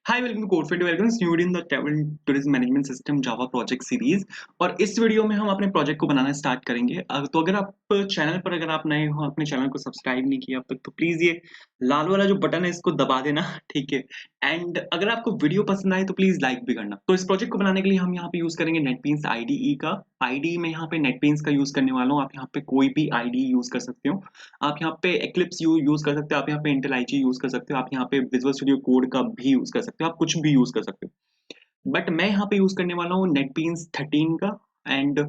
Hi welcome to Codefit welcome new in the travel tourism management system Java project series. और इस video में हम अपने project को बनाना स्टार्ट करेंगे। तो अगर आप चैनल पर अगर आप नए हो, अपने चैनल को सब्सक्राइब नहीं किया अब तक, तो प्लीज ये लाल वाला जो बटन है इसको दबा देना। ठीक है। एंड अगर आपको वीडियो पसंद आए तो प्लीज लाइक भी करना। तो इस प्रोजेक्ट को बनाने के लिए हम यहाँ पे यूज करेंगे नेटबीन्स आईडीई का। आईडीई में यहाँ पे नेटबीन्स का यूज करने वाला हूँ। आप यहाँ पे कोई भी आईडीई यूज कर सकते हो। आप यहाँ पे एक्लिप्स यूज कर सकते हो, आप यहाँ पे इंटेल यूज कर सकते हो, आप यहाँ पे विजुअल स्टूडियो कोड का भी यूज कर सकते हो, आप कुछ भी यूज कर सकते हो। बट मैं यहाँ पे यूज करने वाला हूँ नेटबीन्स 13 का। एंड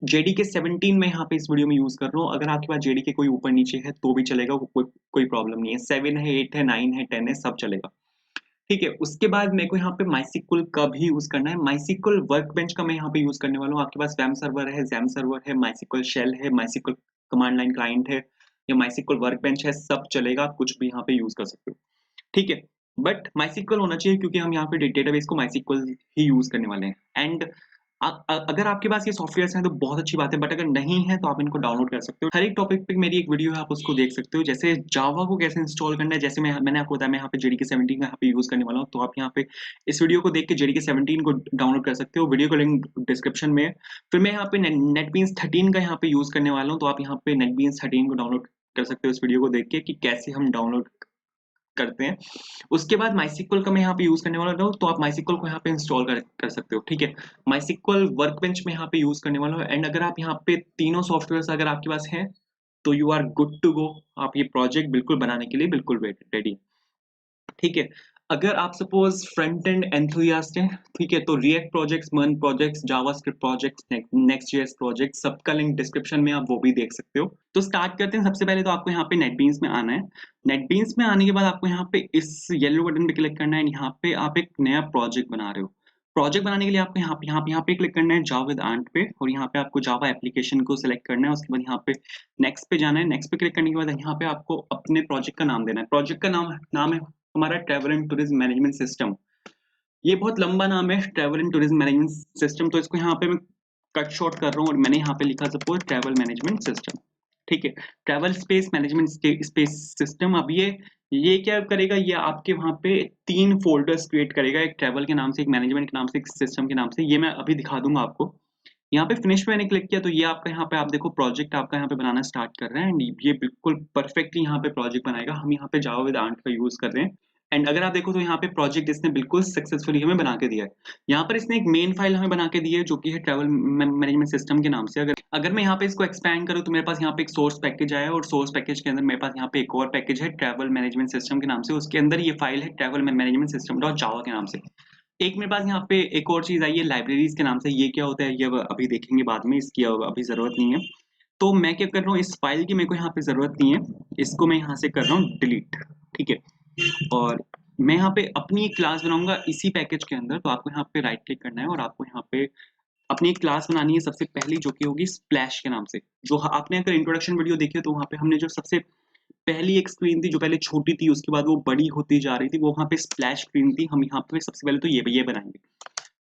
जेडीके 17 में यहाँ पे इस वीडियो में यूज कर रहा हूँ। अगर आपके पास जेडीके कोई ऊपर नीचे है तो भी चलेगा, कोई प्रॉब्लम नहीं है। 7 है, 8 है, 9 है, 10 है, सब चलेगा। ठीक है। उसके बाद मेरे को यहाँ पे माइसिक्वल का भी यूज करना है। माइसिक्वल वर्कबेंच का मैं यहाँ पे यूज करने वाला हूँ। आपके पास वैम सर्वर है, जैम सर्वर है, माइसिक्वल शेल है, माइसिक्वल कमांड लाइन क्लाइंट है, या माइसिक्वल वर्कबेंच है, सब चलेगा। आप कुछ भी यहाँ पे यूज कर सकते हो। ठीक है। बट माइसिक्वल होना चाहिए क्योंकि हम यहाँ पे डेटाबेस को माइसिक्वल ही यूज करने वाले हैं। एंड अगर आपके पास ये सॉफ्टवेयर हैं तो बहुत अच्छी बात है, बट अगर नहीं है तो आप इनको डाउनलोड कर सकते हो। हर एक टॉपिक पे मेरी एक वीडियो है, आप उसको देख सकते हो। जैसे जावा को कैसे इंस्टॉल करना है, जैसे मैंने आपको बताया, मैं यहाँ पे जेडीके 17 का यहाँ पे यूज करने वाला हूँ। तो आप यहाँ पे इस वीडियो को देख के जेडीके 17 को डाउनलोड कर सकते हो। वीडियो का लिंक डिस्क्रिप्शन में है। फिर मैं यहाँ पे नेटबीन्स 13 का यहाँ पे यूज करने वाला हूँ। तो आप यहाँ पे नेटबीन्स 13 को डाउनलोड कर सकते हो इस वीडियो को देख के, कि कैसे हम डाउनलोड करते हैं। उसके बाद माइसिक्वल का मैं यहाँ पे यूज करने वाला हूँ। तो आप माइसिक्वल को यहाँ पे इंस्टॉल कर सकते हो। ठीक है। माइसिक्वल वर्कबेंच में यहाँ पे यूज करने वाला हूँ। एंड अगर आप यहाँ पे तीनों सॉफ्टवेयर अगर आपके पास हैं तो you are good to go. आप ये प्रोजेक्ट बिल्कुल बनाने के लिए बिल्कुल रेडी। ठीक है। अगर आप सपोज फ्रंट एंड एंथुसियास्ट हैं, ठीक है, तो रिएक्ट प्रोजेक्ट्स, मर्न projects, JavaScript projects, next JS project, सबका लिंक डिस्क्रिप्शन में, आप वो भी देख सकते हो। तो स्टार्ट करते हैं। सबसे पहले तो आपको यहाँ पे नेटबीन्स में आना है। नेटबीन्स में आने के बाद आपको यहाँ पे इस येलो बटन पे क्लिक करना है। यहाँ पे आप एक नया प्रोजेक्ट बना रहे हो। प्रोजेक्ट बनाने के लिए आपको यहाँ पे क्लिक करना है जावा विद आंट पे, और यहाँ पे आपको जावा एप्लीकेशन को सिलेक्ट करना है। उसके बाद यहाँ पे नेक्स्ट पे जाना है। नेक्स्ट पे क्लिक करने के बाद यहाँ पे आपको अपने प्रोजेक्ट का नाम देना है। प्रोजेक्ट का नाम है हमारा travel and tourism management system. ये बहुत लंबा नाम है, travel and tourism management system. तो इसको यहाँ पे मैं कट शॉर्ट कर रहा हूँ और मैंने यहाँ पे लिखा सपोज ट्रैवल मैनेजमेंट सिस्टम। ठीक है। Travel space management space system. अब ये क्या करेगा, ये आपके वहाँ पे 3 फोल्डर्स क्रिएट करेगा, एक ट्रैवल के नाम से, एक मैनेजमेंट के नाम से, एक सिस्टम के नाम से। ये मैं अभी दिखा दूंगा आपको। यहाँ पे फिनिश पे मैंने क्लिक किया तो ये आपका यहाँ पे आप देखो प्रोजेक्ट आपका यहाँ पे बनाना स्टार्ट कर रहे हैं। एंड ये बिल्कुल परफेक्टली यहाँ पे प्रोजेक्ट बनाएगा। हम यहाँ पे जावा विद आंट का यूज कर रहे हैं। एंड अगर आप देखो तो यहाँ पे प्रोजेक्ट इसने बिल्कुल सक्सेसफुली हमें बना के दिया है। यहाँ पर इसने एक मेन फाइल हमें बना के दी है जो कि है ट्रैवल मैनेजमेंट सिस्टम के नाम से। अगर मैं यहाँ पे इसको एक्सपैंड करूँ तो मेरे पास यहाँ पे एक सोर्स पैकेज आया है, और सोर्स पैकेज के अंदर मेरे पास यहाँ पे एक और पैकेज है ट्रैवल मैनेजमेंट सिस्टम के नाम से। उसके अंदर ये फाइल है ट्रैवल मैनेजमेंट सिस्टम डॉट जावा के नाम से। एक मेरे पास यहाँ पे एक और चीज आई है लाइब्रेरीज के नाम से। ये क्या होता है ये अभी देखेंगे बाद में, इसकी अभी जरूरत नहीं है। तो मैं क्या कर रहा हूँ, इस फाइल की मेरे को यहाँ पे जरूरत नहीं है, इसको मैं यहाँ से कर रहा हूँ डिलीट। ठीक है। और मैं यहाँ पे अपनी एक क्लास बनाऊंगा इसी पैकेज के अंदर। तो आपको यहाँ पे राइट क्लिक करना है और आपको यहाँ पे अपनी एक क्लास बनानी है सबसे पहली, जो कि होगी स्प्लैश के नाम से। जो आपने अगर इंट्रोडक्शन वीडियो देखी हो तो वहाँ पे हमने जो सबसे पहली एक स्क्रीन थी जो पहले छोटी थी, उसके बाद वो बड़ी होती जा रही थी, वो वहाँ पे स्प्लैश स्क्रीन थी। हम यहाँ पे सबसे पहले तो ये बनाएंगे।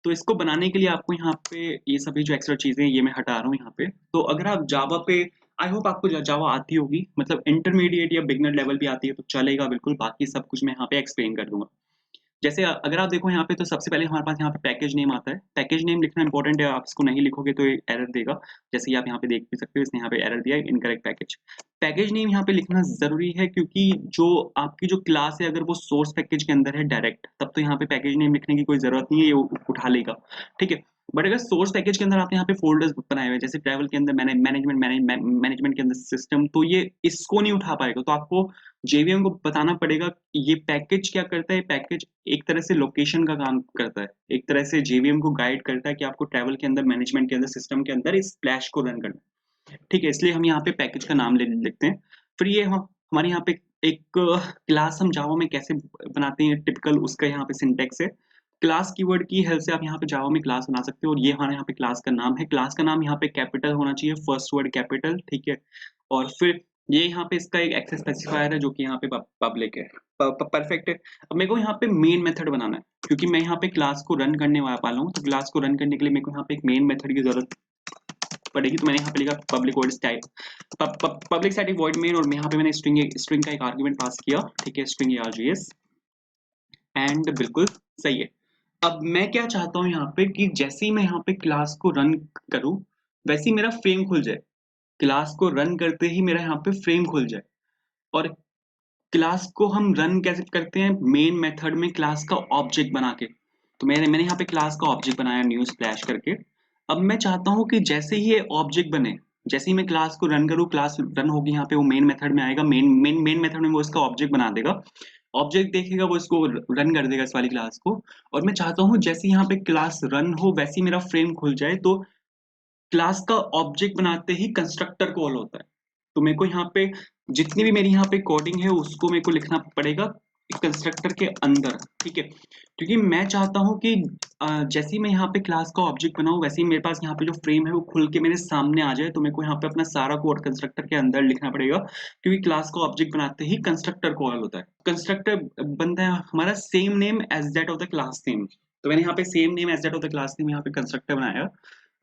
तो इसको बनाने के लिए आपको यहाँ पे ये सभी जो एक्स्ट्रा चीजें ये मैं हटा रहा हूँ यहाँ पे। तो अगर आप जावा पे, आई होप आपको जावा आती होगी, मतलब इंटरमीडिएट या बिगनर लेवल भी आती है तो चलेगा बिल्कुल। बाकी सब कुछ मैं यहाँ पे एक्सप्लेन कर दूंगा। जैसे अगर आप देखो यहाँ पे, तो सबसे पहले हमारे पास यहाँ पे पैकेज नेम आता है। पैकेज नेम लिखना इंपॉर्टेंट है, आप इसको नहीं लिखोगे तो ये एरर देगा। जैसे कि आप यहाँ पे देख भी सकते हो, इसने यहाँ पे एरर दिया है, इनकरेक्ट पैकेज। पैकेज नेम यहाँ पे लिखना जरूरी है क्योंकि जो आपकी जो क्लास है अगर वो सोर्स पैकेज के अंदर है डायरेक्ट, तब तो यहाँ पे पैकेज नेम लिखने की कोई जरूरत नहीं है, ये उठा लेगा। ठीक है। बट अगर सोर्स पैकेज के अंदर आपने यहाँ पे फोल्डर्स बनाए हुए, जैसे ट्रैवल के अंदर मैनेजमेंट के अंदर सिस्टम, तो ये इसको नहीं उठा पाएगा। तो आपको जेवीएम को बताना पड़ेगा ये पैकेज क्या करता है। पैकेज एक तरह से लोकेशन का काम करता है, एक तरह से जेवीएम को गाइड करता है कि आपको ट्रैवल के अंदर, मैनेजमेंट के अंदर, सिस्टम के अंदर इस स्प्लैश को रन करना है। ठीक है। इसलिए हम यहाँ पे पैकेज का नाम ले लेते हैं। फिर ये हम हमारे यहाँ पे एक क्लास हम जावा में कैसे बनाते हैं टिपिकल, उसका यहाँ पे सिंटेक्स है। क्लास कीवर्ड की हेल्प से आप यहाँ पे जावा में क्लास बना सकते हो। और ये हमारे यहाँ पे क्लास का नाम है। क्लास का नाम यहाँ पे कैपिटल होना चाहिए, फर्स्ट वर्ड कैपिटल। ठीक है। और फिर ये यहाँ पे इसका एक एक्सेस स्पेसिफायर है जो कि यहाँ पे पब्लिक है। परफेक्ट है। अब मेरे को यहाँ पे मेन मेथड बनाना है क्योंकि मैं यहाँ पे क्लास को रन करने वाला हूँ। तो क्लास को रन करने के लिए मेरे को यहाँ पे एक मेन मेथड की जरूरत पड़ेगी। तो मैंने यहाँ पे लिखा public void type, public static void main, और यहाँ पे मैंने स्ट्रिंग का एक आर्गुमेंट पास किया। ठीक है। String RGS. एंड बिल्कुल सही है। अब मैं क्या चाहता हूँ यहाँ पे कि जैसे ही मैं यहाँ पे क्लास को रन करूँ, वैसे ही मेरा फ्रेम खुल जाए। क्लास को रन करते ही मेरा यहाँ पे फ्रेम खुल जाए। और क्लास को हम रन कैसे करते हैं? मेन मेथड में क्लास का ऑब्जेक्ट बना के। तो मैंने मैंने यहाँ पे क्लास का ऑब्जेक्ट बनाया न्यू स्प्लैश करके। अब मैं चाहता हूँ कि जैसे ही ये ऑब्जेक्ट बने, जैसे ही मैं क्लास को रन करूँ, क्लास रन होगी, यहाँ पे वो मेन मेथड में आएगा। मेन मेथड में वो इसका ऑब्जेक्ट बना देगा। ऑब्जेक्ट देखेगा, वो इसको रन कर देगा इस वाली क्लास को। और मैं चाहता हूँ जैसे ही यहाँ पे क्लास रन हो, वैसे ही मेरा फ्रेम खुल जाए। तो क्लास का ऑब्जेक्ट बनाते ही कंस्ट्रक्टर कॉल होता है। तो मेरे को यहाँ पे जितनी भी मेरी यहाँ पे कोडिंग है उसको मेरे को लिखना पड़ेगा कंस्ट्रक्टर के अंदर, ठीक है? क्योंकि मैं चाहता हूँ कि जैसे ही मैं यहाँ पे क्लास का ऑब्जेक्ट बनाऊँ, वैसे ही मेरे पास यहाँ पे जो फ्रेम है वो खुल के मेरे सामने आ जाए। तो मेरे को यहाँ पे अपना सारा कोड कंस्ट्रक्टर के अंदर लिखना पड़ेगा, क्योंकि क्लास का ऑब्जेक्ट बनाते ही कंस्ट्रक्टर कॉल होता है। कंस्ट्रक्टर बनता है हमारा same name as that of the class name. तो मैंने यहाँ पे same name as that of the class name यहाँ पे कंस्ट्रक्टर बनाया।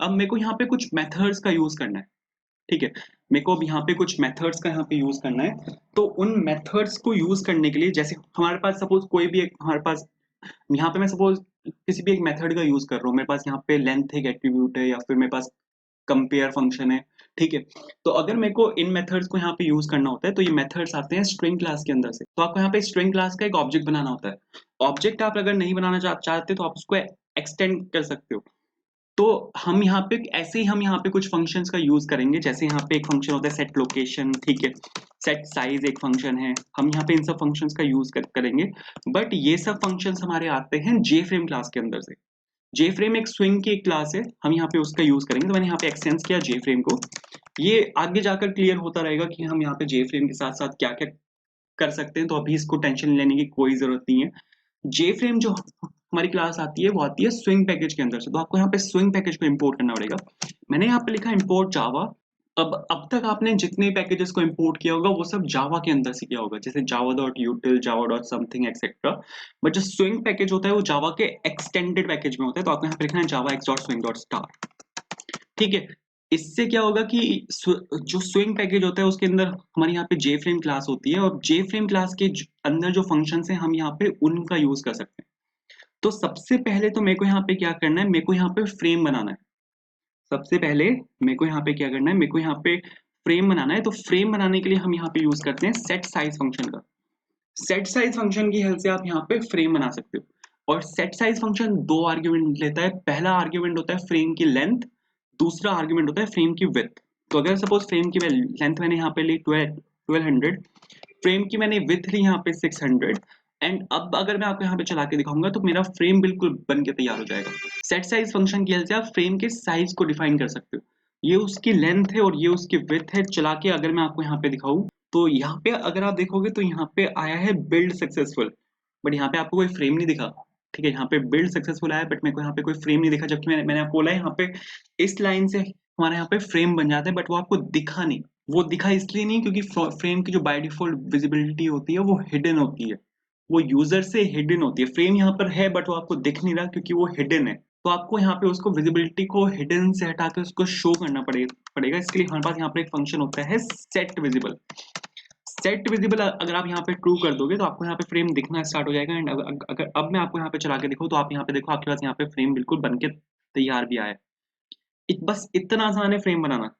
अब मेरे को यहाँ पे कुछ मेथड्स का यूज करना है, ठीक है? मेरे को अब यहाँ पे कुछ मेथड्स का यहाँ पे यूज करना है। तो उन मेथड्स को यूज करने के लिए, जैसे हमारे पास सपोज कोई भी एक हमारे पास यहाँ पे मैं सपोज किसी भी एक मेथड का यूज कर रहा हूँ। मेरे पास यहाँ पे लेंथ एक एट्रीब्यूट है, या फिर मेरे पास कंपेयर फंक्शन है, ठीक है? तो अगर मेरे को इन मेथड्स को यहाँ पे यूज करना होता है, तो ये मेथड्स आते हैं स्ट्रिंग क्लास के अंदर से। तो आपको यहाँ पे स्ट्रिंग क्लास का एक ऑब्जेक्ट बनाना होता है। ऑब्जेक्ट आप अगर नहीं बनाना चाहते तो आप उसको एक्सटेंड कर सकते हो। तो हम यहाँ पे ऐसे ही हम यहाँ पे कुछ फंक्शंस का यूज करेंगे। जैसे यहाँ पे एक फंक्शन होता है सेट लोकेशन, ठीक है? सेट साइज एक फंक्शन है। हम यहाँ पे इन सब फंक्शंस का यूज करेंगे। बट ये सब फंक्शंस हमारे आते हैं जेफ्रेम क्लास के अंदर से। जेफ्रेम एक स्विंग की एक क्लास है, हम यहाँ पे उसका यूज करेंगे। तो मैंने यहाँ पे एक्सटेंड किया जेफ्रेम को। ये आगे जाकर क्लियर होता रहेगा कि हम यहाँ पे जेफ्रेम के साथ साथ क्या क्या कर सकते हैं। तो अभी इसको टेंशन लेने की कोई जरूरत नहीं है। जेफ्रेम जो हमारी क्लास आती है वो आती है स्विंग पैकेज के अंदर से। तो आपको यहाँ पे स्विंग पैकेज को इंपोर्ट करना पड़ेगा। मैंने यहाँ पे लिखा इंपोर्ट जावा। अब तक आपने जितने पैकेजेस को इंपोर्ट किया होगा वो सब जावा के अंदर से किया होगा, जैसे Java dot यूटिल, Java dot something etcetera. But जो स्विंग पैकेज होता है वो जावा के एक्सटेंडेड पैकेज में होता है। तो आपको यहाँ पे लिखना है जावा x dot swing dot star, ठीक है? इससे क्या होगा कि जो स्विंग पैकेज होता है उसके अंदर हमारी यहाँ पे जे फ्रेम क्लास होती है, और जे फ्रेम क्लास के अंदर जो फंक्शंस हैं हम यहाँ पे उनका यूज कर सकते हैं। तो सबसे पहले तो मेरे को यहाँ पे क्या करना है, मेरे को यहाँ पे फ्रेम बनाना है। सबसे पहले मेरे को यहाँ पे क्या करना है, मेरे को यहाँ पे फ्रेम बनाना है। तो फ्रेम बनाने के लिए हम यहाँ पे यूज करते हैं सेट साइज फंक्शन का। सेट साइज फंक्शन की हेल्प से आप यहाँ पे फ्रेम बना सकते हो। और सेट साइज फंक्शन दो आर्ग्यूमेंट लेता है। पहला आर्ग्यूमेंट होता है फ्रेम की लेंथ, दूसरा आर्ग्यूमेंट होता है फ्रेम की विड्थ। तो अगर सपोज फ्रेम की लेंथ मैंने यहाँ पे ली 1200, फ्रेम की मैंने विड्थ ली यहाँ पे 600। एंड अब अगर मैं आपको यहाँ पे चला के दिखाऊंगा तो मेरा फ्रेम बिल्कुल बन के तैयार हो जाएगा। सेट साइज फंक्शन की हेल्प से आप फ्रेम के साइज को डिफाइन कर सकते हो। ये उसकी लेंथ है और ये उसकी विड्थ है। चला के अगर मैं आपको यहाँ पे दिखाऊं, तो यहाँ पे अगर आप देखोगे तो यहाँ पे आया है बिल्ड सक्सेसफुल, बट यहाँ पे आपको कोई फ्रेम नहीं दिखा, ठीक है? यहाँ पे बिल्ड सक्सेसफुल आया, बट मेरे को यहाँ पे कोई फ्रेम नहीं दिखा। जबकि मैंने आपको बोला है यहाँ पे इस लाइन से हमारे यहाँ पे फ्रेम बन जाता है, बट वो आपको दिखा नहीं। वो दिखा इसलिए नहीं क्योंकि फ्रेम की जो बाय डिफॉल्ट विजिबिलिटी होती है वो हिडन होती है, वो यूजर से हिडन होती है। फ्रेम यहाँ पर है बट वो आपको दिख नहीं रहा क्योंकि वो हिडन है। तो आपको यहाँ पे उसको विजिबिलिटी को हिडन से हटा के उसको शो करना पड़ेगा। इसके लिए हमारे पास यहाँ पे एक फंक्शन होता है सेट विजिबल। सेट विजिबल अगर आप यहाँ पे ट्रू कर दोगे तो आपको यहाँ पे फ्रेम दिखना स्टार्ट हो जाएगा। एंड अगर अब मैं आपको यहाँ पे चला के दिखाऊं तो आप यहाँ पे देखो, आपके पास यहाँ पे फ्रेम बिल्कुल बन के तैयार भी आया है। बस इतना आसान है फ्रेम बनाना,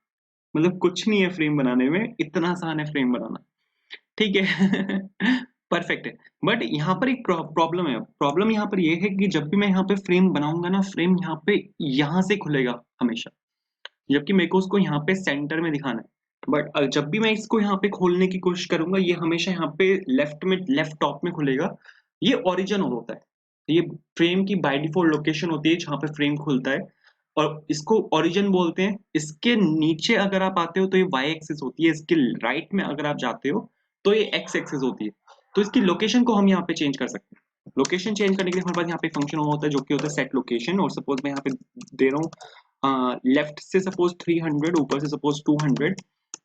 मतलब कुछ नहीं है फ्रेम बनाने में, इतना आसान है फ्रेम बनाना, ठीक है? परफेक्ट है। बट यहाँ पर एक प्रॉब्लम है। प्रॉब्लम यहाँ पर ये है कि जब भी मैं यहाँ पे फ्रेम बनाऊंगा ना, फ्रेम यहाँ पे यहाँ से खुलेगा हमेशा, जबकि मेरे को उसको यहाँ पे सेंटर में दिखाना है। बट जब भी मैं इसको यहाँ पे खोलने की कोशिश करूंगा, ये हमेशा यहाँ पे लेफ्ट टॉप में खुलेगा। ये ओरिजिन होता है। ये फ्रेम की बाय डिफॉल्ट लोकेशन होती है जहाँ पे फ्रेम खुलता है, और इसको ओरिजिन बोलते हैं। इसके नीचे अगर आप आते हो तो ये वाई एक्सिस होती है, इसके राइट में अगर आप जाते हो तो ये एक्स एक्सिस होती है। तो इसकी लोकेशन को हम यहाँ पे चेंज कर सकते हैं। लोकेशन चेंज करने के लिए हमारे पास यहाँ पे फंक्शन होता है जो कि होता है सेट लोकेशन। और सपोज मैं यहाँ पे दे रहा हूँ लेफ्ट से सपोज 300, ऊपर से सपोज 200।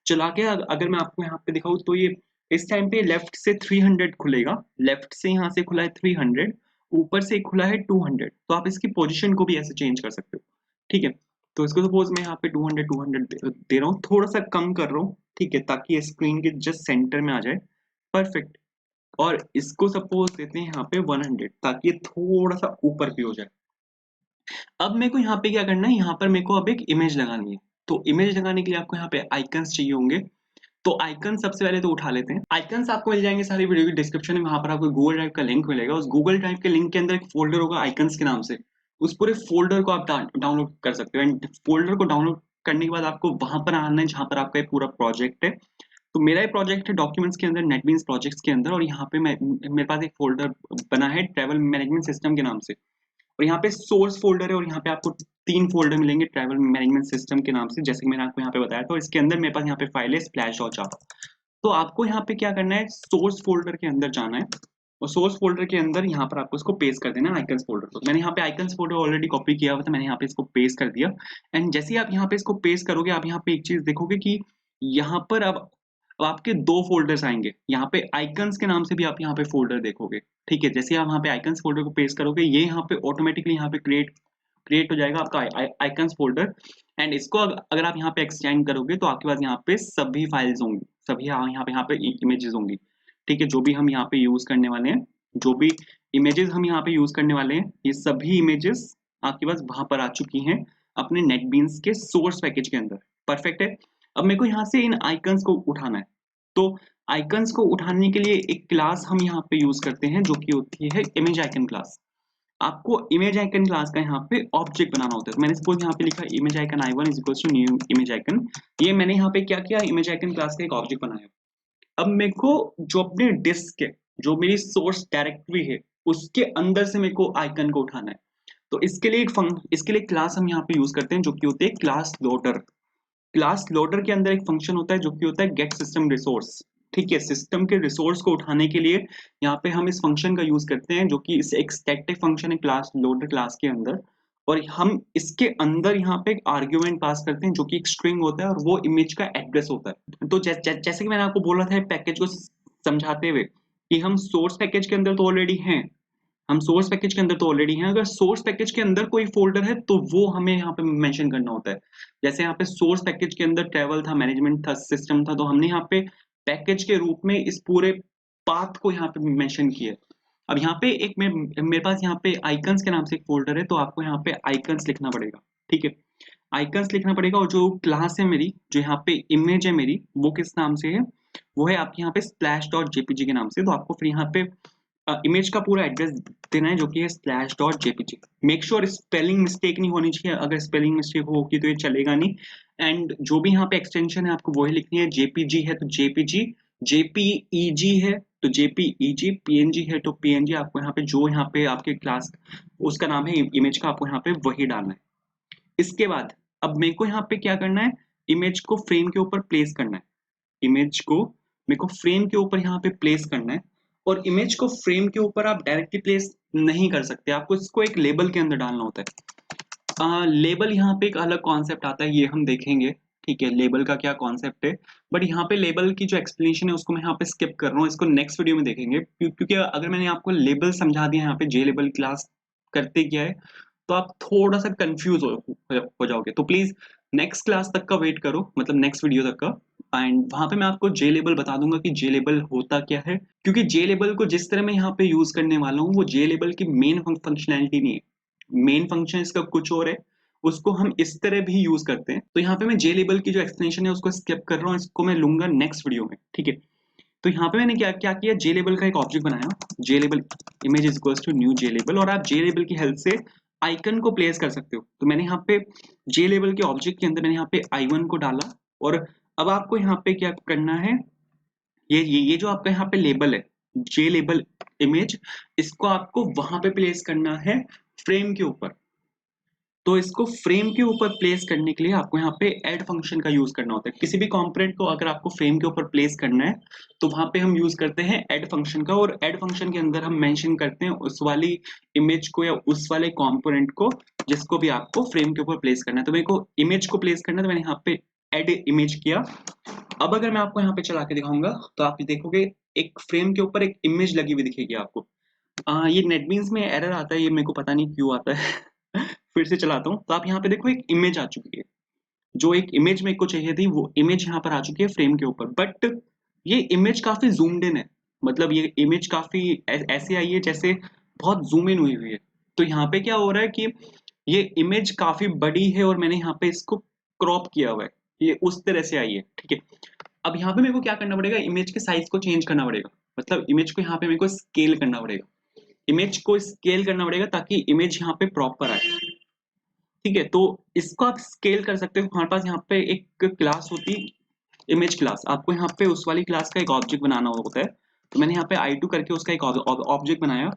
चला के अगर मैं आपको यहाँ पे दिखाऊँ तो ये इस टाइम पे लेफ्ट से 300 खुलेगा, लेफ्ट से यहाँ से खुला है 300, ऊपर से खुला है 200। तो आप इसकी पोजीशन को भी ऐसे चेंज कर सकते हो, ठीक है? तो इसको सपोज मैं यहाँ पे 200 दे रहा हूँ, थोड़ा सा कम कर रहा हूँ, ठीक है, ताकि ये स्क्रीन के जस्ट सेंटर में आ जाए। परफेक्ट। और इसको सपोज देते हैं यहाँ पे 100 ताकि ये थोड़ा सा ऊपर भी हो जाए। अब मेरे को यहाँ पे क्या करना है, यहाँ पर मेरे को अब एक इमेज लगानी है। तो इमेज लगाने के लिए आपको यहाँ पे आइकन्स चाहिए होंगे। तो आइकन सबसे पहले तो उठा लेते हैं। आइकन्स आपको मिल जाएंगे सारी वीडियो की डिस्क्रिप्शन में, वहां पर आपको गूगल ड्राइव का लिंक मिलेगा। उस गूगल ड्राइव के लिंक के अंदर एक फोल्डर होगा आइकन्स के नाम से। उस पूरे फोल्डर को आप डाउनलोड कर सकते हो। एंड फोल्डर को डाउनलोड करने के बाद आपको वहां पर आना है जहां पर आपका ये पूरा प्रोजेक्ट है। तो मेरा ये प्रोजेक्ट है डॉक्यूमेंट्स के अंदर, नेटबीन्स प्रोजेक्ट्स के अंदर। और यहाँ पे मेरे पास एक फोल्डर बना है ट्रैवल मैनेजमेंट सिस्टम के नाम से। और यहाँ पे सोर्स फोल्डर है और यहाँ पे आपको 3 फोल्डर मिलेंगे ट्रैवल मैनेजमेंट सिस्टम के नाम से, जैसे कि मैंने आपको यहाँ पे बताया। तो इसके अंदर मेरे पास यहाँ पे फाइल है स्प्लैश डॉट जावा। तो आपको यहाँ पे क्या करना है, सोर्स फोल्डर के अंदर जाना है और सोर्स फोल्डर के अंदर यहाँ पर आपको इसको पेस्ट कर देना है आइकन्स फोल्डर को। मैंने यहाँ पे आइकन्स फोल्डर ऑलरेडी कॉपी किया हुआ था, मैंने यहाँ पे इसको पेस्ट कर दिया। एंड जैसे ही आप यहाँ पे इसको पेस्ट करोगे, आप यहाँ पे एक चीज देखोगे कि यहाँ पर अब आपके 2 फोल्डर्स आएंगे। यहाँ पे आइकन्स के नाम से भी आप यहाँ पे फोल्डर देखोगे। ठीक है, जैसे आप यहाँ पे आइकन्स फोल्डर को पेस्ट करोगे, ये यहाँ पे ऑटोमेटिकली यहाँ पे क्रिएट हो जाएगा आपका आइकन्स फोल्डर। एंड इसको अगर आप यहाँ पे एक्सटेंड करोगे तो आपके पास यहाँ पे सभी फाइल्स होंगी, सभी यहाँ पे इमेजेस होंगी। ठीक है, जो भी हम यहाँ पे यूज करने वाले हैं, जो भी इमेजेस हम यहाँ पे यूज करने वाले हैं, ये सभी इमेजेस आपके पास वहां पर आ चुकी हैं अपने नेटबीन्स के सोर्स पैकेज के अंदर। परफेक्ट है। अब मेरे को यहाँ से इन आइकन्स को उठाना है। तो आइकन्स को उठाने के लिए एक क्लास हम यहाँ पे यूज करते हैं जो कि होती है इमेज आइकन क्लास। आपको इमेज आइकन क्लास का यहाँ पे ऑब्जेक्ट बनाना होता है। तो मैंने सपोज यहाँ पे लिखा image icon i1 is equals to new image icon. ये मैंने यहाँ पे क्या किया, इमेज आइकन क्लास का एक ऑब्जेक्ट बनाया। अब मेरे को जो अपने डिस्क है, जो मेरी सोर्स डायरेक्टरी है, उसके अंदर से मेरे को आइकन को उठाना है। तो इसके लिए क्लास हम यहाँ पे यूज करते हैं जो कि होती है क्लास लोडर। क्लास लोडर के अंदर एक फंक्शन होता है जो कि होता है गेट सिस्टम रिसोर्स। ठीक है, सिस्टम के रिसोर्स को उठाने के लिए यहाँ पे हम इस फंक्शन का यूज करते हैं जो कि इस एक स्टैटिक फंक्शन है क्लास लोडर क्लास के अंदर। और हम इसके अंदर यहाँ पे एक आर्ग्यूमेंट पास करते हैं जो कि एक स्ट्रिंग होता है और वो इमेज का एड्रेस होता है। तो जैसे कि मैंने आपको बोला था पैकेज को समझाते हुए कि हम सोर्स पैकेज के अंदर तो ऑलरेडी हैं, हम सोर्स पैकेज के अंदर तो ऑलरेडी हैं। अगर सोर्स पैकेज के अंदर कोई फोल्डर है तो वो हमें यहाँ पे मेंशन करना होता है। जैसे यहाँ पे सोर्स पैकेज के अंदर ट्रैवल था, मैनेजमेंट था, सिस्टम था, तो हमने यहाँ पे पैकेज के रूप में इस पूरे पाथ को यहाँ पे मेंशन किया है। अब यहाँ पे एक मेरे पास यहाँ पे आइकन्स के नाम से एक फोल्डर है, तो आपको यहाँ पे आइकन्स लिखना पड़ेगा। ठीक है, आइकन्स लिखना पड़ेगा। और जो क्लास है मेरी, जो यहाँ पे इमेज है मेरी, वो किस नाम से है, वो है आपके यहाँ पे स्प्लैश डॉट जेपीजी के नाम से। तो आपको फिर यहाँ पे इमेज का पूरा एड्रेस देना है जो कि है slash dot JPG. Make sure spelling mistake नहीं होनी चाहिए, अगर स्पेलिंग मिस्टेक होगी तो ये चलेगा नहीं। एंड जो भी यहाँ पे एक्सटेंशन है आपको वही लिखनी है। जेपीजी है तो जेपीजी, जेपीईजी है तो जेपीईजी, पीएनजी है तो पीएनजी। आपको यहाँ पे जो यहाँ पे आपके क्लास उसका नाम है इमेज का, आपको यहाँ पे वही डालना है। इसके बाद अब मेरे को यहाँ पे क्या करना है, इमेज को फ्रेम के ऊपर प्लेस करना है। इमेज को मेरे को फ्रेम के ऊपर यहाँ पे प्लेस करना है। और इमेज को फ्रेम के ऊपर आप डायरेक्टली प्लेस नहीं कर सकते, आपको इसको एक लेबल के अंदर डालना होता है। लेबल यहाँ पे एक अलग कॉन्सेप्ट आता है, ये हम देखेंगे। ठीक है, लेबल का क्या कॉन्सेप्ट है, बट यहाँ पे लेबल की जो एक्सप्लेनेशन है उसको मैं यहाँ पे स्किप कर रहा हूँ, इसको नेक्स्ट वीडियो में देखेंगे। क्योंकि अगर मैंने आपको लेबल समझा दिया यहाँ पे जे लेबल क्लास करते क्या है, तो आप थोड़ा सा कंफ्यूज हो जाओगे। तो प्लीज नेक्स्ट क्लास तक का वेट करो, मतलब नेक्स्ट वीडियो तक का। एंड वहां पे मैं आपको जे लेबल बता दूंगा कि जे लेबल होता क्या है। क्योंकि जे लेबल को जिस तरह मैं यहाँ पे यूज करने वाला हूँ, वो जे लेबल की मेन फंक्शनैलिटी नहीं है। मेन फंक्शन इसका कुछ और है, उसको हम इस तरह भी यूज करते हैं। तो यहाँ पे मैं जे लेबल की जो एक्सप्लेनेशन है उसको स्किप कर रहा हूँ, इसको मैं लूंगा नेक्स्ट वीडियो में। ठीक है, तो यहाँ पे मैंने क्या क्या किया, जे लेबल का एक ऑब्जेक्ट बनाया, J label image is equals to new J label. और आप जे लेबल की हेल्प से आइकन को प्लेस कर सकते हो। तो मैंने यहाँ पे जे लेबल के ऑब्जेक्ट के अंदर मैंने यहाँ पे i1 को डाला। और अब आपको यहाँ पे क्या करना है, ये जो आपका यहाँ पे लेबल है, जे लेबल इमेज, इसको आपको वहां पे प्लेस करना है फ्रेम के ऊपर। तो इसको फ्रेम के ऊपर प्लेस करने के लिए आपको यहाँ पे ऐड फंक्शन का यूज करना होता है। किसी भी कंपोनेंट को अगर आपको फ्रेम के ऊपर प्लेस करना है तो वहां पे हम यूज करते हैं ऐड फंक्शन का। और ऐड फंक्शन के अंदर हम मेंशन करते हैं उस वाली इमेज को या उस वाले कंपोनेंट को जिसको भी आपको फ्रेम के ऊपर प्लेस करना है। तो मेरे को इमेज को प्लेस करना है, तो मैंने यहाँ पे ऐड इमेज किया। अब अगर मैं आपको यहाँ पे चला के दिखाऊंगा तो आप देखोगे एक फ्रेम के ऊपर एक इमेज लगी हुई दिखेगी आपको। ये नेटबीन्स में एरर आता है, ये मेरे को पता नहीं क्यों आता है। फिर से चलाता हूँ, तो आप यहाँ पे देखो एक इमेज आ चुकी है। जो एक इमेज मेरे को चाहिए थी वो इमेज यहाँ पर आ चुकी है फ्रेम के ऊपर। बट ये इमेज काफी जूम्ड इन है, मतलब ये इमेज काफी ऐसे आई है जैसे बहुत जूम इन हुई है। तो यहाँ पे क्या हो रहा है कि ये इमेज काफी बड़ी है और मैंने यहाँ पे इसको क्रॉप किया हुआ है, ये उस तरह से आई है। ठीक है, अब यहाँ पे मेरे को क्या करना पड़ेगा, इमेज के साइज को चेंज करना पड़ेगा, मतलब इमेज को यहाँ पे मेरे को स्केल करना पड़ेगा, इमेज को स्केल करना पड़ेगा ताकि इमेज यहाँ पे प्रॉपर आए। ठीक है, तो इसको आप स्केल कर सकते हो। हमारे पास यहाँ पे एक क्लास होती है इमेज क्लास, आपको यहाँ पे उस वाली क्लास का एक ऑब्जेक्ट बनाना होता है। तो मैंने यहाँ पे i2 करके उसका एक ऑब्जेक्ट बनाया।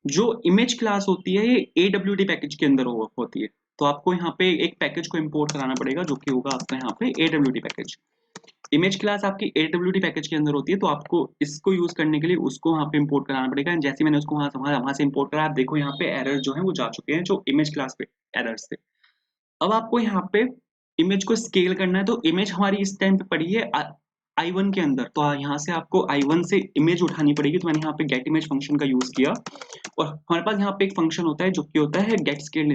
जो इमेज क्लास होती है ये AWT पैकेज के अंदर होती है। तो आपको यहाँ पे एक पैकेज को इंपोर्ट कराना पड़ेगा जो कि होगा आपका यहाँ पे AWT पैकेज। इमेज क्लास आपकी AWT पैकेज के अंदर होती है, तो आपको इसको यूज करने के लिए उसको वहाँ पे इंपोर्ट कराना पड़ेगा। जैसे मैंने उसको वहां से इंपोर्ट करा, आप देखो यहाँ पे एरर जो है वो जा चुके हैं जो इमेज क्लास पे एरर्स थे। अब आपको यहाँ पे इमेज को स्केल करना है, तो इमेज हमारी इस टाइम पे पड़ी है i1 के अंदर, तो यहाँ से आपको i1 से इमेज उठानी पड़ेगी। तो मैंने यहाँ पे गेट इमेज फंक्शन का यूज किया और हमारे पास यहाँ पे एक फंक्शन होता है जो कि होता है गेट स्केल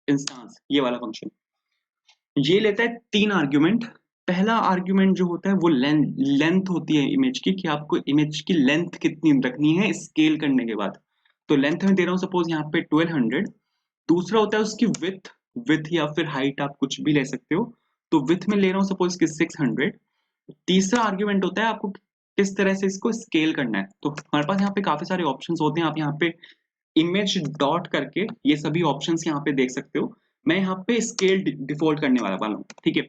इंस्टेंस, ये वाला फंक्शन। ये लेता है 3 आर्ग्यूमेंट। पहला आर्ग्यूमेंट जो होता है वो लेंथ होती है इमेज की, कि आपको इमेज की लेंथ कितनी रखनी है स्केल करने के बाद। तो लेंथ में दे रहा हूँ सपोज यहाँ पे 1200। दूसरा होता है उसकी विथ, विथ या फिर हाइट आप कुछ भी ले सकते हो। तो विथ में ले रहा हूँ सपोज कि 600। तीसरा आर्ग्यूमेंट होता है आपको किस तरह से इसको स्केल करना है। तो हमारे पास यहाँ पे काफी सारे ऑप्शंस होते हैं, आप यहाँ पे इमेज डॉट करके ये सभी ऑप्शंस यहाँ पे देख सकते हो। मैं यहाँ पे स्केल डिफॉल्ट करने वाला हूँ। ठीक है,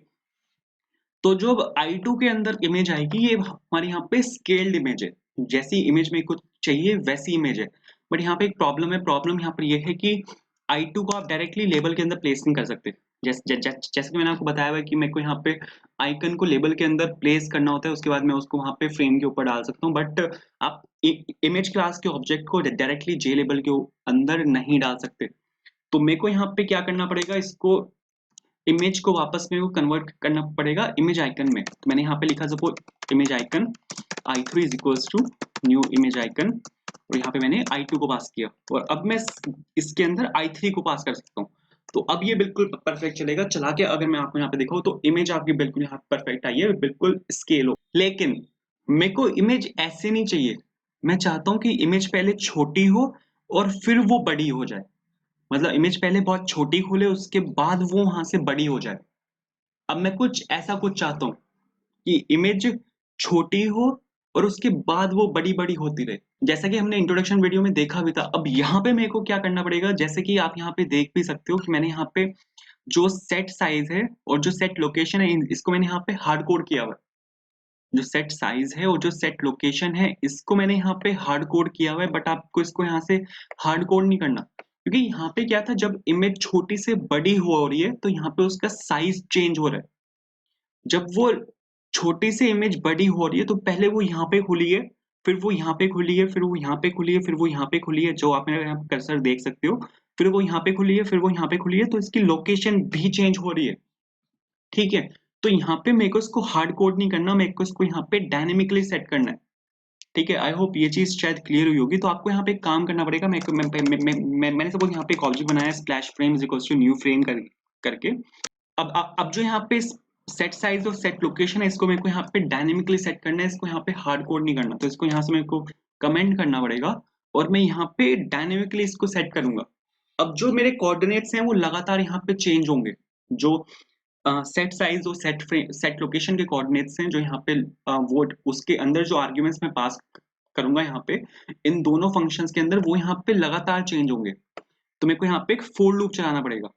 तो जो i2 के अंदर इमेज आएगी ये हमारे यहाँ पे स्केल्ड इमेज है, जैसी इमेज में कुछ चाहिए वैसी इमेज है। बट यहाँ पे एक प्रॉब्लम है, प्रॉब्लम यहाँ पर ये है कि i2 को आप डायरेक्टली लेबल के अंदर प्लेस नहीं कर सकते। जैसे कि मैंने आपको बताया हुआ है कि मेरे को यहाँ पे आइकन को लेबल के अंदर प्लेस करना होता है, उसके बाद मैं उसको वहाँ पे फ्रेम के ऊपर डाल सकता हूँ। बट आप इमेज क्लास के ऑब्जेक्ट को डायरेक्टली जे लेबल के अंदर नहीं डाल सकते। तो मेरे को यहाँ पे क्या करना पड़ेगा, इसको इमेज को वापस में वो कन्वर्ट करना पड़ेगा इमेज आइकन में। तो मैंने यहाँ पे लिखा suppose image icon i3 is equals to new image icon, और यहाँ पे मैंने i2 को पास किया और अब मैं इसके अंदर i3 को पास कर सकता हूँ। तो अब ये बिल्कुल परफेक्ट चलेगा। चला के अगर मैं आपको यहाँ पे दिखाऊँ तो इमेज आपकी बिल्कुल यहाँ परफेक्ट आई है, बिल्कुल स्केल हो। लेकिन मेरे को इमेज ऐसे नहीं चाहिए, मैं चाहता हूँ कि इमेज पहले छोटी हो और फिर वो बड़ी हो जाए। मतलब इमेज पहले बहुत छोटी खुले उसके बाद वो वहां से बड़ी हो जाए। अब मैं कुछ ऐसा कुछ चाहता हूँ कि इमेज छोटी हो और उसके बाद वो बड़ी बड़ी होती रहे, जैसा कि हमने इंट्रोडक्शन वीडियो में देखा भी था। अब यहाँ पे मेरे को क्या करना पड़ेगा, जैसे कि आप यहाँ पे देख भी सकते हो कि मैंने यहाँ पे जो सेट साइज है और जो सेट लोकेशन है इसको मैंने यहाँ पे हार्ड कोड किया हुआ है। जो सेट साइज है और जो सेट लोकेशन है इसको मैंने यहाँ पे हार्ड कोड किया हुआ है, बट आपको इसको यहाँ से हार्ड कोड नहीं करना, क्योंकि यहाँ पे क्या था, जब इमेज छोटी से बड़ी हो रही है तो यहाँ पे उसका साइज चेंज हो रहा है। जब वो छोटी से इमेज बड़ी हो रही है तो पहले वो यहाँ पे खुली है, फिर वो यहाँ पे खुली है, फिर वो यहाँ पे खुली है, फिर वो यहाँ पे खुली है, जो आप मेरे यहाँ पे कर्सर देख सकते हो। फिर वो यहाँ पे खुली है, फिर वो यहाँ पे खुली है, तो इसकी लोकेशन भी चेंज हो रही है। ठीक है, तो यहाँ पे मेरे को इसको हार्ड कोड नहीं करना, मेरे को इसको यहाँ पे डायनेमिकली सेट करना है। ठीक है, आई होप ये चीज शायद क्लियर हुई होगी। तो आपको यहाँ पे एक काम करना पड़ेगा। मैंने सपोज यहाँ पे एक ऑब्जेक्ट बनाया splash frame is equals to new frame करके। अब जो यहाँ पे सेट साइज और सेट लोकेशन है इसको मेरे को यहाँ पे डायनेमिकली सेट करना है, इसको यहाँ पे हार्ड कोड नहीं करना। तो इसको यहाँ से मेरे को कमेंट करना पड़ेगा और मैं यहाँ पे डायनेमिकली इसको सेट करूंगा। अब जो मेरे कोऑर्डिनेट्स हैं वो लगातार यहाँ पे चेंज होंगे। जो सेट साइज और सेट लोकेशन के कोऑर्डिनेट्स हैं जो यहाँ पे वो उसके अंदर जो आर्ग्यूमेंट्स मैं पास करूंगा यहाँ पे इन दोनों फंक्शंस के अंदर वो यहाँ पे लगातार चेंज होंगे। तो मेरे को यहाँ पे एक फोर लूप चलाना पड़ेगा।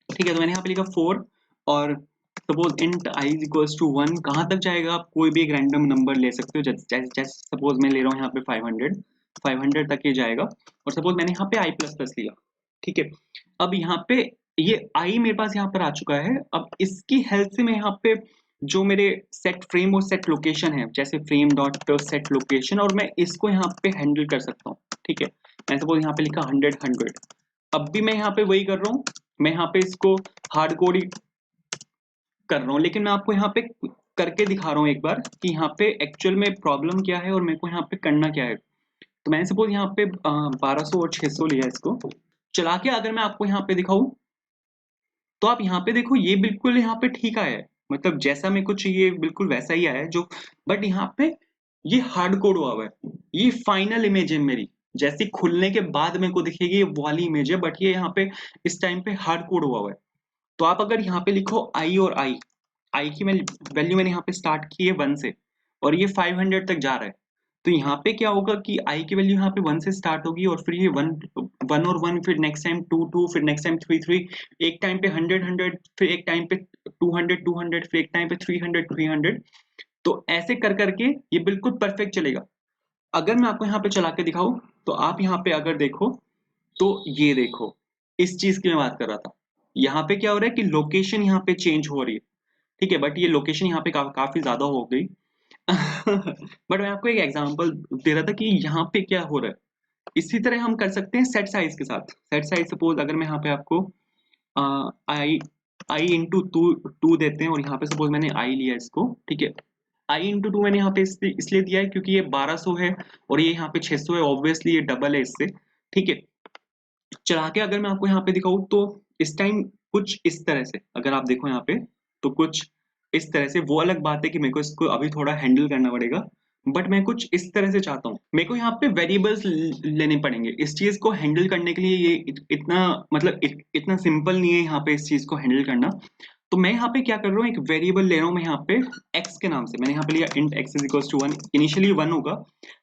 ठीक है, तो मैंने यहाँ पे लिखा फोर और suppose int i is equals to 1, कहाँ तक जाएगा आप कोई भी एक रैंडम नंबर ले सकते हो। जैसे सपोज मैं ले रहा हूँ यहाँ पे 500 तक ये जाएगा और सपोज मैंने यहाँ पे i प्लस प्लस लिया। ठीक है, अब यहाँ पे ये i मेरे पास यहाँ पर आ चुका है। अब इसकी हेल्प से मैं यहाँ पे जो मेरे सेट फ्रेम और सेट लोकेशन है, जैसे फ्रेम डॉट सेट लोकेशन, और मैं इसको यहाँ पे हैंडल कर सकता हूँ। ठीक है, मैं सपोज यहाँ पे लिखा 100। अब भी मैं यहाँ पे वही कर रहा हूँ, मैं यहाँ पे इसको हार्ड कोड ही कर रहा हूँ, लेकिन मैं आपको यहाँ पे करके दिखा रहा हूँ एक बार कि यहाँ पे एक्चुअल में प्रॉब्लम क्या है और मेरे को यहाँ पे करना क्या है। तो मैंने सपोज यहाँ पे 1200 और 600 लिया, इसको चला के अगर मैं आपको यहाँ पे दिखाऊं तो आप यहाँ पे देखो ये बिल्कुल यहाँ पे ठीक आया है, मतलब जैसा मेरे को चाहिए बिल्कुल वैसा ही आया है जो। बट यहाँ पे ये हार्ड कोड हुआ हुआ है, ये फाइनल इमेज है मेरी, जैसे खुलने के बाद मेरे को दिखेगी ये वाली इमेज है, बट ये यहाँ पे इस टाइम पे हार्ड कोड हुआ हुआ है। तो आप अगर यहाँ पे लिखो आई और आई की वैल्यू मैंने यहाँ पे स्टार्ट की है 1 से और ये 500 तक जा रहा है, तो यहाँ पे क्या होगा कि आई की वैल्यू यहाँ पे 1 से स्टार्ट होगी और फिर ये 1 और 1, फिर नेक्स्ट टाइम 2 2, फिर नेक्स्ट टाइम 3 3, एक टाइम पे 100 100, फिर एक टाइम पे 200 200, फिर एक टाइम पे 300 300। तो ऐसे कर करके ये बिल्कुल परफेक्ट चलेगा। अगर मैं आपको यहाँ पे चला के दिखाऊं तो आप यहाँ पे अगर देखो तो ये देखो, इस चीज की मैं बात कर रहा था। यहाँ पे क्या हो रहा है कि लोकेशन यहाँ पे चेंज हो रही है, ठीक है, बट ये लोकेशन यहाँ पे काफी ज्यादा हो गई। बट मैं आपको एक एग्जांपल दे रहा था कि यहाँ पे क्या हो रहा है। इसी तरह हम कर सकते हैं सेट साइज के साथ। सेट साइज सपोज अगर मैं यहाँ पे आपको आई आई इंटू टू देते हैं और यहाँ पे सपोज मैंने आई लिया इसको, ठीक है। आई इंटू टू मैंने यहाँ पे इसलिए दिया है क्योंकि ये 1200 है और ये यहाँ पे 600 है, ऑब्वियसली ये डबल है इससे, ठीक है। चला के अगर मैं आपको यहाँ पे दिखाऊं तो इस टाइम कुछ इस तरह से अगर आप देखो यहाँ पे तो कुछ इस तरह से, वो अलग बात है कि मेरे को इसको अभी थोड़ा हैंडल करना पड़ेगा, बट मैं कुछ इस तरह से चाहता हूँ। मेरे को यहाँ पे वेरिएबल्स लेने पड़ेंगे इस चीज को हैंडल करने के लिए। ये इतना मतलब इतना सिंपल नहीं है यहाँ पे इस चीज को हैंडल करना। तो मैं यहाँ पे क्या कर रहा हूँ, एक वेरिएबल ले रहा हूँ मैं यहाँ पे x के नाम से। मैंने यहाँ पे लिया int x is equals to 1। Initially 1 होगा,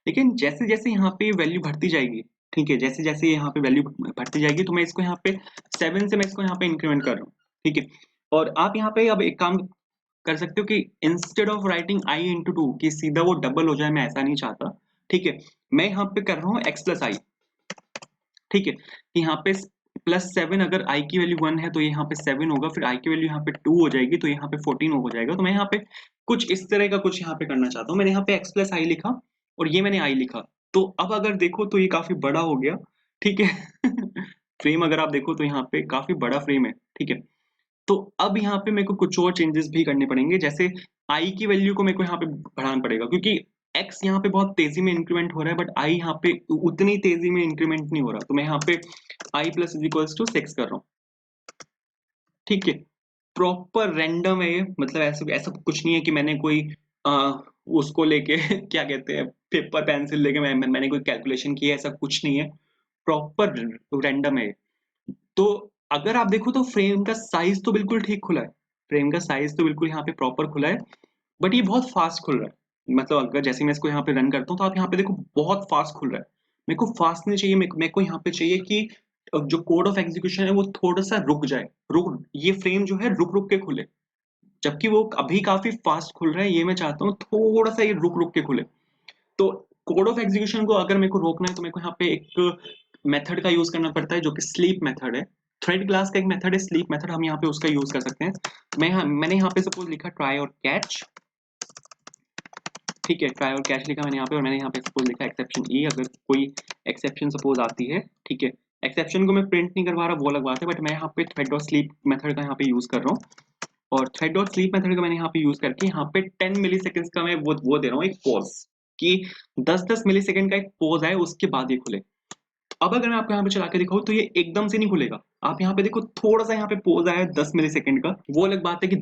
लेकिन जैसे जैसे यहाँ पे वैल्यू बढ़ती जाएगी, ठीक है, जैसे जैसे यहाँ पे वैल्यू बढ़ती जाएगी तो मैं इसको यहाँ पे 7 से मैं इसको यहाँ पे इंक्रीमेंट कर रहा हूँ, ठीक है। और आप यहाँ पे अब एक काम कर सकते हो कि instead of writing I into two कि सीधा वो डबल हो जाए, मैं ऐसा नहीं चाहता, ठीक है। मैं यहाँ पे कर रहा हूँ x प्लस आई, ठीक है। यहाँ पे +7, अगर i की वैल्यू 1 है तो यहाँ पे 7 होगा, फिर i की वैल्यू यहाँ पे 2 हो जाएगी तो यहाँ पे 14 हो जाएगा। तो मैं यहाँ पे कुछ इस तरह का कुछ यहाँ पे करना चाहता हूँ। मैंने यहाँ पे x प्लस आई लिखा और ये मैंने i लिखा। तो अब अगर देखो तो ये काफी बड़ा हो गया, ठीक है। फ्रेम अगर आप देखो तो यहाँ पे काफी बड़ा फ्रेम है, ठीक है। तो अब यहाँ पे मेरे को कुछ और चेंजेस भी करने पड़ेंगे, जैसे आई की वैल्यू को मेरे को यहाँ पे बढ़ाना पड़ेगा क्योंकि एक्स यहाँ पे बहुत तेजी में इंक्रीमेंट हो रहा है, बट आई यहाँ पे उतनी तेजी में इंक्रीमेंट नहीं हो रहा। तो मैं यहाँ पे आई प्लस इज इक्वल्स टू 6 कर रहा हूँ, ठीक है। प्रॉपर रैंडम है ये, मतलब ऐसा ऐसा कुछ नहीं है कि मैंने कोई उसको लेके क्या कहते हैं पेपर पेंसिल लेके मैंने कोई कैलकुलेशन की है, ऐसा कुछ नहीं है। प्रॉपर रैंडम है। तो अगर आप देखो तो फ्रेम का साइज तो बिल्कुल ठीक खुला है, फ्रेम का साइज तो बिल्कुल यहाँ पे प्रॉपर खुला है, बट ये बहुत फास्ट खुल रहा है। मतलब अगर जैसे मैं इसको यहाँ पे रन करता हूँ तो आप यहाँ पे देखो बहुत फास्ट खुल रहा है। मेरे को फास्ट नहीं चाहिए, मेरे को यहाँ पे चाहिए कि जो कोड ऑफ एग्जीक्यूशन है वो थोड़ा सा रुक जाए, रुक ये फ्रेम जो है रुक रुक के खुले, जबकि वो अभी काफी फास्ट खुल रहा है। ये मैं चाहता हूँ थोड़ा सा ये रुक रुक के खुले। तो कोड ऑफ एग्जीक्यूशन को अगर मेरे को रोकना है तो मेरे को यहाँ पे एक मेथड का यूज करना पड़ता है जो कि स्लीप मेथड है। थ्रेड क्लास का एक मेथड है स्लीप मेथड, हम यहाँ पे उसका यूज कर सकते हैं। मैंने यहाँ पे सपोज लिखा ट्राई और कैच, ठीक है, ट्राई और कैच लिखा मैंने यहाँ पे, और मैंने यहाँ पे सपोज लिखा एक्सेप्शन ई, अगर कोई एक्सेप्शन सपोज आती है, ठीक है। एक्सेप्शन को मैं प्रिंट नहीं करवा रहा, वो अलग बात है, बट मैं यहाँ पे थ्रेड डॉट स्लीप मेथड का यहाँ पे यूज कर रहा हूँ। और थ्रेड डॉट स्लीप मेथड का मैंने यहाँ पे यूज करके यहाँ पे 10 मिली सेकेंड्स का मैं वो दे रहा हूँ एक पॉज, कि 10-10 मिली सेकेंड का एक पॉज आए उसके बाद ये खुले। अब अगर मैं आपको यहाँ पे चला के दिखाऊं तो ये एकदम से नहीं खुलेगा। आप यहाँ पे देखो थोड़ा सा यहाँ पे पोज आया है 10 मिली सेकेंड का, वो अलग बात है कि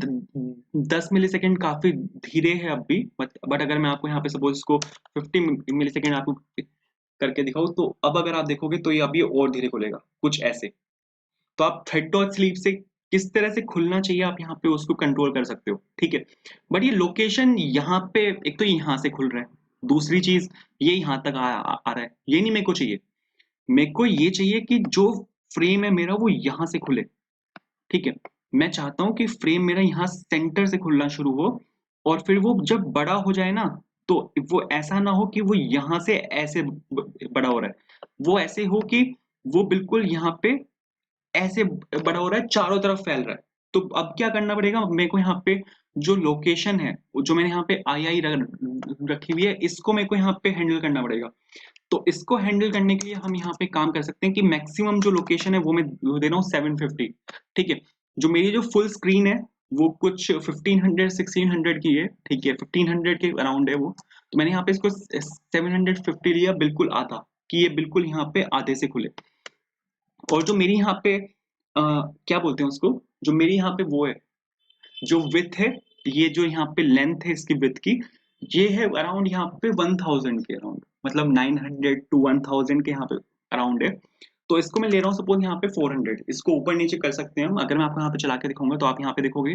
10 मिली सेकेंड काफी धीरे है अब भी, बट अगर मैं आपको यहाँ पे सपोज इसको 50 मिली सेकेंड आपको करके दिखाऊं तो अब अगर आप देखोगे तो ये अभी और धीरे खुलेगा कुछ ऐसे। तो आप थ्रेड डॉट स्लीप से किस तरह से खुलना चाहिए आप यहाँ पे उसको कंट्रोल कर सकते हो, ठीक है। बट ये लोकेशन यहाँ पे एक तो यहाँ से खुल रहा है, दूसरी चीज ये यहाँ तक आ रहा है, ये नहीं मेरे को चाहिए। मेरे को ये चाहिए कि जो फ्रेम है मेरा वो यहाँ से खुले, ठीक है। मैं चाहता हूँ कि फ्रेम मेरा यहाँ सेंटर से खुलना शुरू हो और फिर वो जब बड़ा हो जाए ना तो वो ऐसा ना हो कि वो यहाँ से ऐसे बड़ा हो रहा है, वो ऐसे हो कि वो बिल्कुल यहाँ पे ऐसे बड़ा हो रहा है, चारों तरफ फैल रहा है। तो अब क्या करना पड़ेगा मेरे को, यहाँ पे जो लोकेशन है जो मैंने यहाँ पे आई आई रखी हुई है इसको मेरे को यहाँ पे हैंडल करना पड़ेगा। तो इसको हैंडल करने के लिए हम यहाँ पे काम कर सकते हैं कि मैक्सिमम जो लोकेशन है वो मैं दे रहा हूँ 750, ठीक है। जो मेरी जो फुल स्क्रीन है वो कुछ 1500-1600 की है, ठीक है, 1500 के अराउंड है वो। तो मैंने यहाँ पे इसको 750 लिया, बिल्कुल आधा, कि ये बिल्कुल यहाँ पे आधे से खुले। और जो मेरी यहाँ पे क्या बोलते हैं उसको, जो मेरी यहाँ पे वो है जो विथ है, ये जो यहाँ पे लेंथ है इसकी विथ की, ये है अराउंड यहाँ पे 1000 के अराउंड, मतलब 900 टू 1000 के यहाँ पे अराउंड है। तो इसको मैं ले रहा हूँ सपोज यहाँ पे 400, इसको ऊपर नीचे कर सकते हैं हम। अगर मैं आपको यहाँ पे चला के दिखाऊंगा तो आप यहाँ पे देखोगे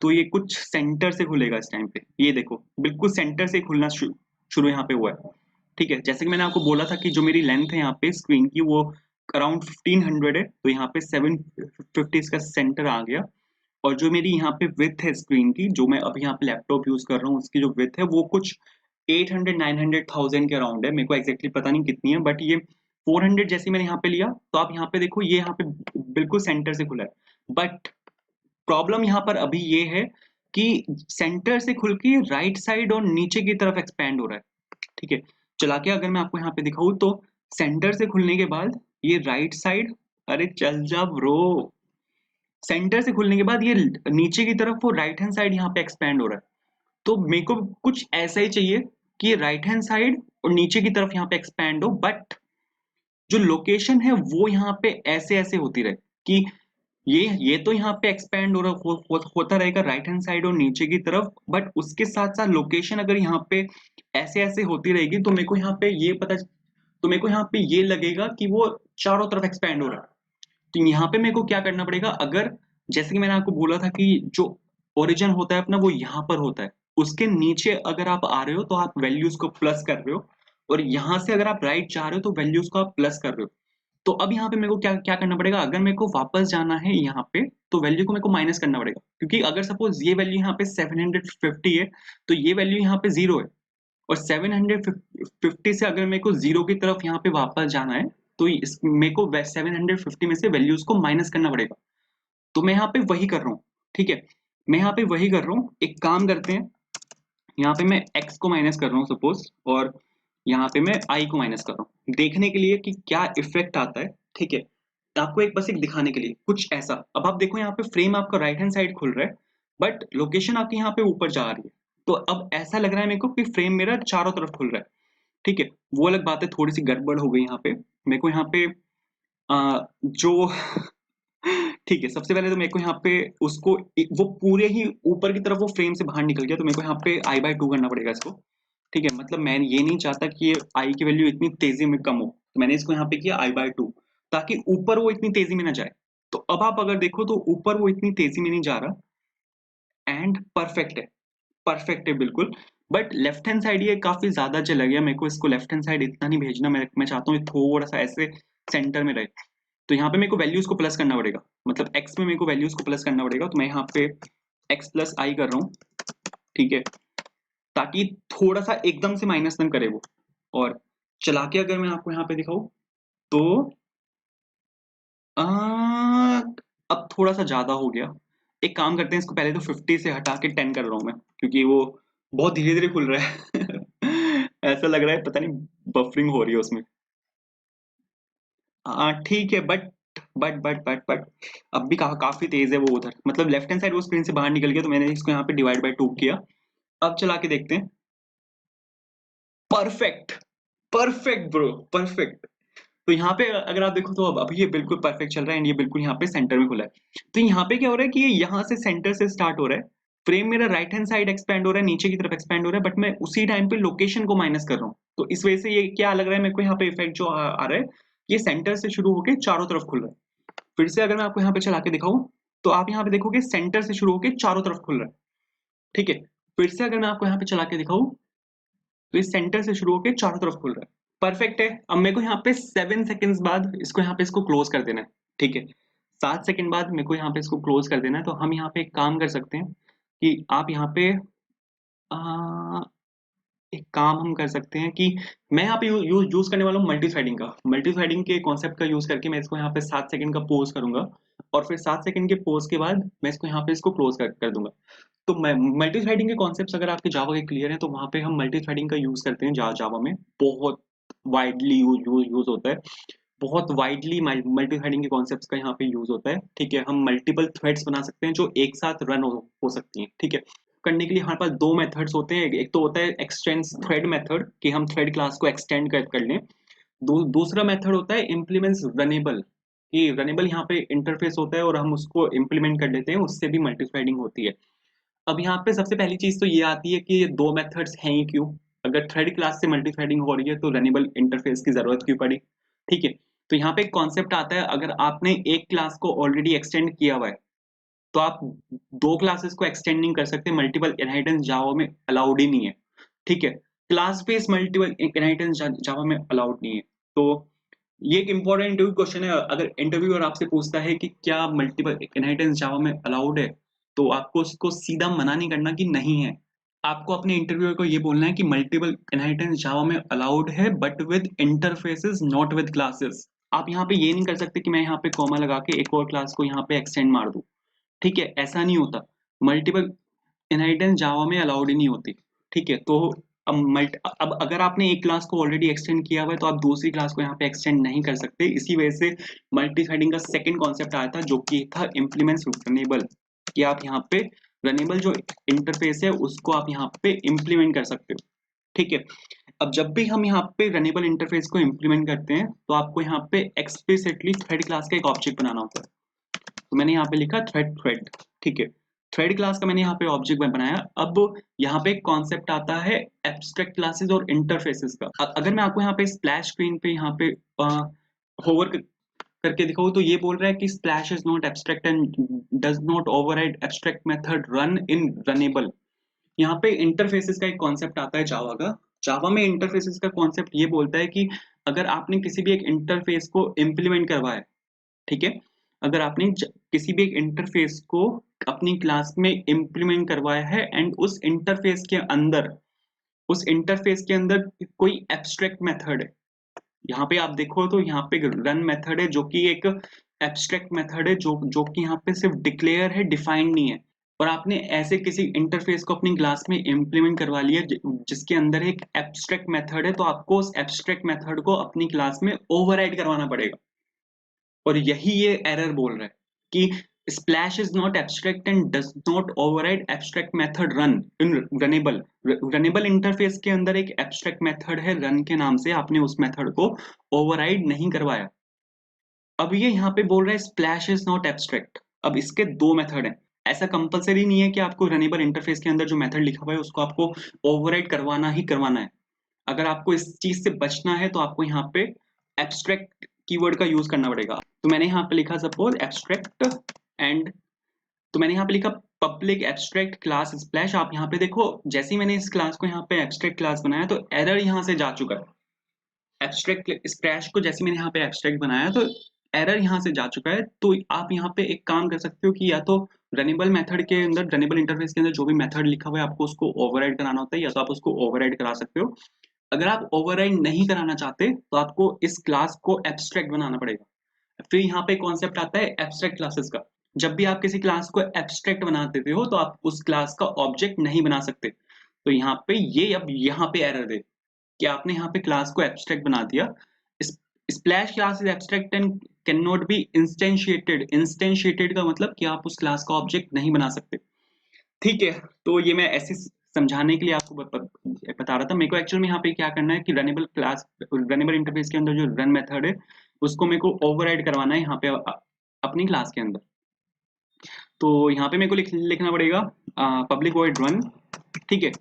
तो ये कुछ सेंटर से खुलेगा इस टाइम पे। ये देखो बिल्कुल सेंटर से खुलना शुरू यहाँ पे हुआ है। ठीक है, जैसे कि मैंने आपको बोला था कि जो मेरी लेंथ है यहाँ पे स्क्रीन की वो अराउंड 1500 है, तो यहाँ पे 750 इसका सेंटर आ गया। और जो मेरी यहाँ पे विड्थ है स्क्रीन की, जो मैं अभी यहाँ पे लैपटॉप यूज कर रहा हूँ, उसकी जो विड्थ है वो कुछ 800 900 1000 के अराउंड है। मेरे को एग्जैक्टली पता नहीं कितनी है, बट ये 400 जैसे मैंने यहाँ पे लिया तो आप यहाँ पे देखो ये यहाँ पे बिल्कुल सेंटर से खुला है। बट प्रॉब्लम यहाँ पर अभी ये है कि सेंटर से खुल के राइट साइड और नीचे की तरफ एक्सपैंड हो रहा है। ठीक है, चला के अगर मैं आपको यहाँ पे दिखाऊं तो सेंटर से खुलने के बाद ये राइट साइड, अरे चल जा ब्रो, सेंटर से खुलने के बाद ये नीचे की तरफ वो राइट हैंड साइड यहाँ पे एक्सपैंड हो रहा है। तो मेरे को कुछ ऐसा ही चाहिए कि ये राइट हैंड साइड और नीचे की तरफ यहाँ पे एक्सपैंड हो, बट जो लोकेशन है वो यहाँ पे ऐसे ऐसे होती रहे कि ये तो यहाँ पे एक्सपैंड हो रहा होता रहेगा राइट हैंड साइड और नीचे की तरफ, बट उसके साथ साथ लोकेशन अगर यहाँ पे ऐसे ऐसे होती रहेगी तो मेरे को यहाँ पे ये पता, तो मेरे को यहाँ पे ये लगेगा कि वो चारों तरफ एक्सपैंड हो रहा है। तो यहाँ पे मेरे को क्या करना पड़ेगा, अगर जैसे कि मैंने आपको बोला था कि जो ओरिजिन होता है अपना वो यहाँ पर होता है, उसके नीचे अगर आप आ रहे हो तो आप वैल्यूज को प्लस कर रहे हो, और यहाँ से अगर आप राइट जा रहे हो तो वैल्यूज को आप प्लस कर रहे हो। तो अब यहाँ पे मेरे को क्या क्या करना पड़ेगा, अगर मेरे को वापस जाना है यहाँ पे तो वैल्यू को मेरे को माइनस करना पड़ेगा, क्योंकि अगर सपोज ये वैल्यू यहाँ पे 750 है तो ये वैल्यू यहाँ पे 0 है, और 750 से अगर मेरे को 0 की तरफ यहाँ पे वापस जाना है तो मेरे को 750 में से वैल्यूज को माइनस करना पड़ेगा। तो मैं यहाँ पे वही कर रहा हूँ। ठीक है, मैं यहाँ पे वही कर रहा हूँ। एक काम करते हैं, यहाँ पे मैं x को माइनस कर रहा हूँ सपोज, और यहाँ पे मैं i को माइनस कर रहा हूँ देखने के लिए कि क्या इफेक्ट आता है। ठीक है, तो आपको एक बस एक दिखाने के लिए कुछ ऐसा। अब आप देखो यहाँ पे फ्रेम आपका राइट हैंड साइड खुल रहा है, बट लोकेशन आपकी यहाँ पे ऊपर जा रही है। तो अब ऐसा लग रहा है मेरे को कि फ्रेम मेरा चारों तरफ खुल रहा है। ठीक है, वो अलग बात है, थोड़ी सी गड़बड़ हो गई यहाँ पे। मेरे को यहाँ पे जो ठीक है, सबसे पहले तो मेरे को यहाँ पे उसको वो पूरे ही ऊपर की तरफ वो फ्रेम से बाहर निकल गया, तो मेरे को यहाँ पे i/2 करना पड़ेगा इसको। ठीक है, मतलब मैं ये नहीं चाहता कि ये i की वैल्यू इतनी तेजी में कम हो, तो मैंने इसको यहाँ पे किया i/2, ताकि ऊपर वो इतनी तेजी में ना जाए। तो अब आप अगर देखो तो ऊपर वो इतनी तेजी में नहीं जा रहा, एंड परफेक्ट है, परफेक्ट है बिल्कुल। बट लेफ्ट हैंड साइड ये काफी ज्यादा चला गया, मेरे को इसको लेफ्ट हैंड साइड इतना नहीं भेजना, मैं चाहता हूँ थोड़ा सा ऐसे सेंटर में रहे। तो यहाँ पे मेरे को वैल्यूज को प्लस करना पड़ेगा, मतलब x में मेरे को वैल्यूज को प्लस करना पड़ेगा। तो मैं यहाँ पे x प्लस आई कर रहा हूँ। ठीक है, ताकि थोड़ा सा एकदम से माइनस न करे वो। और चला के अगर मैं आपको यहाँ पे दिखाऊं तो अब थोड़ा सा ज्यादा हो गया। एक काम करते हैं, इसको पहले तो 50 से हटा के 10 कर रहा हूँ मैं, क्योंकि वो बहुत धीरे धीरे खुल रहा है ऐसा लग रहा है पता नहीं बफरिंग हो रही है उसमें। हाँ ठीक है, बट अब भी काफी तेज है वो उधर, मतलब लेफ्ट हैंड साइड वो स्क्रीन से बाहर निकल गया, तो मैंने इसको यहाँ पे डिवाइड बाय 2 किया। अब चला के देखते हैं। Perfect, perfect bro, perfect. तो यहाँ पे अगर आप देखो तो अब अभी ये बिल्कुल परफेक्ट चल रहा है, एंड ये बिल्कुल यहाँ पे सेंटर में खुला है। तो यहाँ पे क्या हो रहा है कि ये यहाँ से सेंटर से स्टार्ट हो रहा है, फ्रेम मेरा राइट हैंड साइड एक्सपैंड हो रहा है, नीचे की तरफ एक्सपैंड हो रहा है, बट मैं उसी टाइम पे लोकेशन को माइनस कर रहा हूँ। तो इस वजह से ये क्या लग रहा है मेरे को यहाँ पे इफेक्ट जो आ रहा है, ये सेंटर से शुरू होकर चारों तरफ खुल रहा है। फिर से अगर मैं आपको यहाँ पे चला के दिखाऊं तो आप यहाँ पे देखोगे सेंटर से शुरू होकर चारों तरफ खुल रहा है। ठीक है, फिर से अगर मैं आपको यहाँ पे चला के दिखाऊं तो ये सेंटर से शुरू होकर चारों तरफ खुल रहा है। परफेक्ट है। अब मेरे को यहाँ पे 7 सेकेंड्स बाद इसको यहाँ पे इसको क्लोज कर देना है। ठीक है, 7 सेकेंड बाद मेरे को यहाँ पे इसको क्लोज कर देना है। तो हम यहाँ पे एक काम कर सकते हैं कि आप यहाँ पे आ, एक काम हम कर सकते हैं कि मैं यहाँ पे यूज करने वाला हूँ मल्टी थ्रेडिंग का। मल्टी थ्रेडिंग के कॉन्सेप्ट का यूज करके मैं इसको यहाँ पे 7 सेकंड का पोज करूंगा, और फिर 7 सेकंड के पोज के बाद मैं इसको यहाँ पे इसको क्लोज कर दूंगा। तो मैं मल्टी थ्रेडिंग के कॉन्सेप्ट्स अगर आपके जावा के क्लियर है तो वहाँ पे हम मल्टी थ्रेडिंग का यूज करते हैं। जावा में बहुत वाइडली यूज होता है, बहुत वाइडली मल्टी थ्रेडिंग के कॉन्सेप्ट्स का यहाँ पे यूज होता है। ठीक है, हम मल्टीपल थ्रेड्स बना सकते हैं जो एक साथ रन हो सकती हैं। ठीक है, करने के लिए हमारे पास दो मेथड्स होते हैं। एक तो होता है एक्सटेंड थ्रेड मेथड, कि हम थ्रेड क्लास को एक्सटेंड कर लें। दूसरा मेथड होता है इम्प्लीमेंट्स रनेबल, कि रनेबल यहाँ पे इंटरफेस होता है और हम उसको इम्प्लीमेंट कर लेते हैं, उससे भी मल्टी थ्रेडिंग होती है। अब यहाँ पे सबसे पहली चीज तो ये आती है कि ये दो मेथड्स हैं ही क्यों। अगर थ्रेड क्लास से मल्टी थ्रेडिंग हो रही है तो रनेबल इंटरफेस की जरूरत क्यों पड़ी। ठीक है, तो यहाँ पे एक कॉन्सेप्ट आता है, अगर आपने एक क्लास को ऑलरेडी एक्सटेंड किया हुआ है तो आप दो क्लासेस को एक्सटेंड नहीं कर सकते। मल्टीपल इनहेरिटेंस जावा में अलाउड ही नहीं है। ठीक है, क्लास बेस्ड मल्टीपल इनहेरिटेंस जावा में अलाउड नहीं है। तो ये एक इंपॉर्टेंट इंटरव्यू क्वेश्चन है। अगर इंटरव्यूअर आपसे पूछता है कि क्या मल्टीपल इनहेरिटेंस जावा में अलाउड है, तो आपको उसको सीधा मना नहीं करना कि नहीं है। आपको अपने इंटरव्यूअर को ये बोलना है कि मल्टीपल इनहेरिटेंस जावा में अलाउड है but with interfaces not with classes. आप यहाँ पे ये नहीं कर सकते कि मैं यहाँ पे कॉमा लगा के एक और क्लास को यहाँ पे एक्सटेंड मार दूं। ठीक है, ऐसा नहीं होता। मल्टीपल इनहेरिटेंस जावा में अलाउड ही नहीं होती। ठीक है, तो अब अगर आपने एक क्लास को ऑलरेडी एक्सटेंड किया हुआ है तो आप दूसरी क्लास को यहाँ पे एक्सटेंड नहीं कर सकते। इसी वजह से मल्टी थ्रेडिंग का सेकंड कॉन्सेप्ट आया था, जो कि था इम्प्लीमेंट्स रनेबल, कि आप यहाँ पे रनेबल जो इंटरफेस है उसको आप यहाँ पे इम्प्लीमेंट कर सकते हो। ठीक है, अब जब भी हम यहाँ पे रनेबल इंटरफेस को इम्प्लीमेंट करते हैं तो आपको यहाँ पे एक्सप्लिसिटली थ्रेड क्लास का एक ऑब्जेक्ट बनाना होता है। तो मैंने यहाँ पे लिखा थ्रेड थ्रेड। ठीक है, थ्रेड क्लास का मैंने यहाँ पे ऑब्जेक्ट बनाया। अब यहाँ पे एक कॉन्सेप्ट आता है एब्स्ट्रैक्ट क्लासेस और इंटरफेसेस का। अगर मैं आपको यहाँ पे स्प्लैश स्क्रीन पे यहाँ पे होवर करके दिखाऊं तो ये बोल रहा है कि splash is not abstract and does not override abstract method run in runnable. यहाँ पे इंटरफेसेस का एक कॉन्सेप्ट आता है जावा का। जावा में इंटरफेसेस का कॉन्सेप्ट ये बोलता है कि अगर आपने किसी भी एक इंटरफेस को इम्प्लीमेंट करवाया, ठीक है, अगर आपने किसी भी एक इंटरफेस को अपनी क्लास में इम्प्लीमेंट करवाया है एंड उस इंटरफेस के अंदर कोई एब्स्ट्रैक्ट मेथड है। यहाँ पे आप देखो तो यहाँ पे रन मेथड है जो कि एक एब्स्ट्रैक्ट मेथड है, जो कि यहाँ पे सिर्फ डिक्लेयर है, डिफाइंड नहीं है। और आपने ऐसे किसी इंटरफेस को अपनी क्लास में इम्प्लीमेंट करवा लिया जिसके अंदर एक एब्स्ट्रैक्ट मेथड है, तो आपको उस एब्स्ट्रैक्ट मेथड को अपनी क्लास में ओवरराइड करवाना पड़ेगा। और यही ये एरर बोल रहा है कि splash is not abstract and does not override abstract method run in runnable. Runnable interface के अंदर एक एब्स्ट्रैक्ट मेथड है रन के नाम से, आपने उस मेथड को ओवरराइड नहीं करवाया। अब ये यहाँ पे बोल रहा है स्प्लैश इज नॉट एब्स्ट्रैक्ट। अब इसके दो मेथड हैं। ऐसा कंपलसरी नहीं है कि आपको रनेबल इंटरफेस के अंदर जो मेथड लिखा हुआ है उसको आपको ओवरराइड करवाना ही करवाना है। अगर आपको इस चीज से बचना है तो आपको यहाँ पे एब्स्ट्रैक्ट कीवर्ड का यूज करना पड़ेगा। तो मैंने यहाँ पे लिखा सपोज एब्स्ट्रैक्ट एंड, तो मैंने यहाँ पे लिखा पब्लिक एब्स्ट्रैक्ट क्लास स्प्लैश। आप यहाँ पे देखो, जैसे ही मैंने इस क्लास को यहाँ पे एब्स्ट्रैक्ट क्लास बनाया तो एरर यहाँ से जा चुका है। एब्स्ट्रैक्ट स्प्लैश को जैसे मैंने यहाँ पे एब्स्ट्रैक्ट बनाया तो एरर यहाँ से जा चुका है। तो आप यहाँ पे एक काम कर सकते हो कि या तो रनेबल मेथड के अंदर, रनेबल इंटरफेस के अंदर जो भी मेथड लिखा हुआ है आपको उसको ओवरराइड कराना होता है, या तो आप उसको ओवरराइड करा सकते हो। अगर आप ओवरराइड नहीं कराना चाहते तो आपको इस क्लास को एब्स्ट्रैक्ट बनाना पड़ेगा। फिर यहाँ पे कॉन्सेप्ट आता है एब्स्ट्रैक्ट क्लासेस का। जब भी आप किसी क्लास को एब्स्ट्रैक्ट बना देते हो तो आप उस क्लास का ऑब्जेक्ट नहीं बना सकते। तो यहाँ पे ये अब यहाँ पे एरर दे कि आपने यहाँ पे क्लास को एब्स्ट्रैक्ट बना दिया। Splash class is abstract and can not be instantiated. Instantiated का मतलब कि आप उस क्लास का ऑब्जेक्ट नहीं बना सकते। ठीक है, तो ये मैं ऐसे समझाने के लिए आपको बता रहा था। मेरे को एक्चुअल में यहाँ पे क्या करना है कि रनेबल इंटरफेस के अंदर जो रन मेथड है उसको मेरे को ओवरराइड करवाना है यहाँ पे अपनी क्लास के अंदर। तो यहाँ पे मेरे को लिखना पड़ेगा पब्लिक वॉइड रन। ठीक है,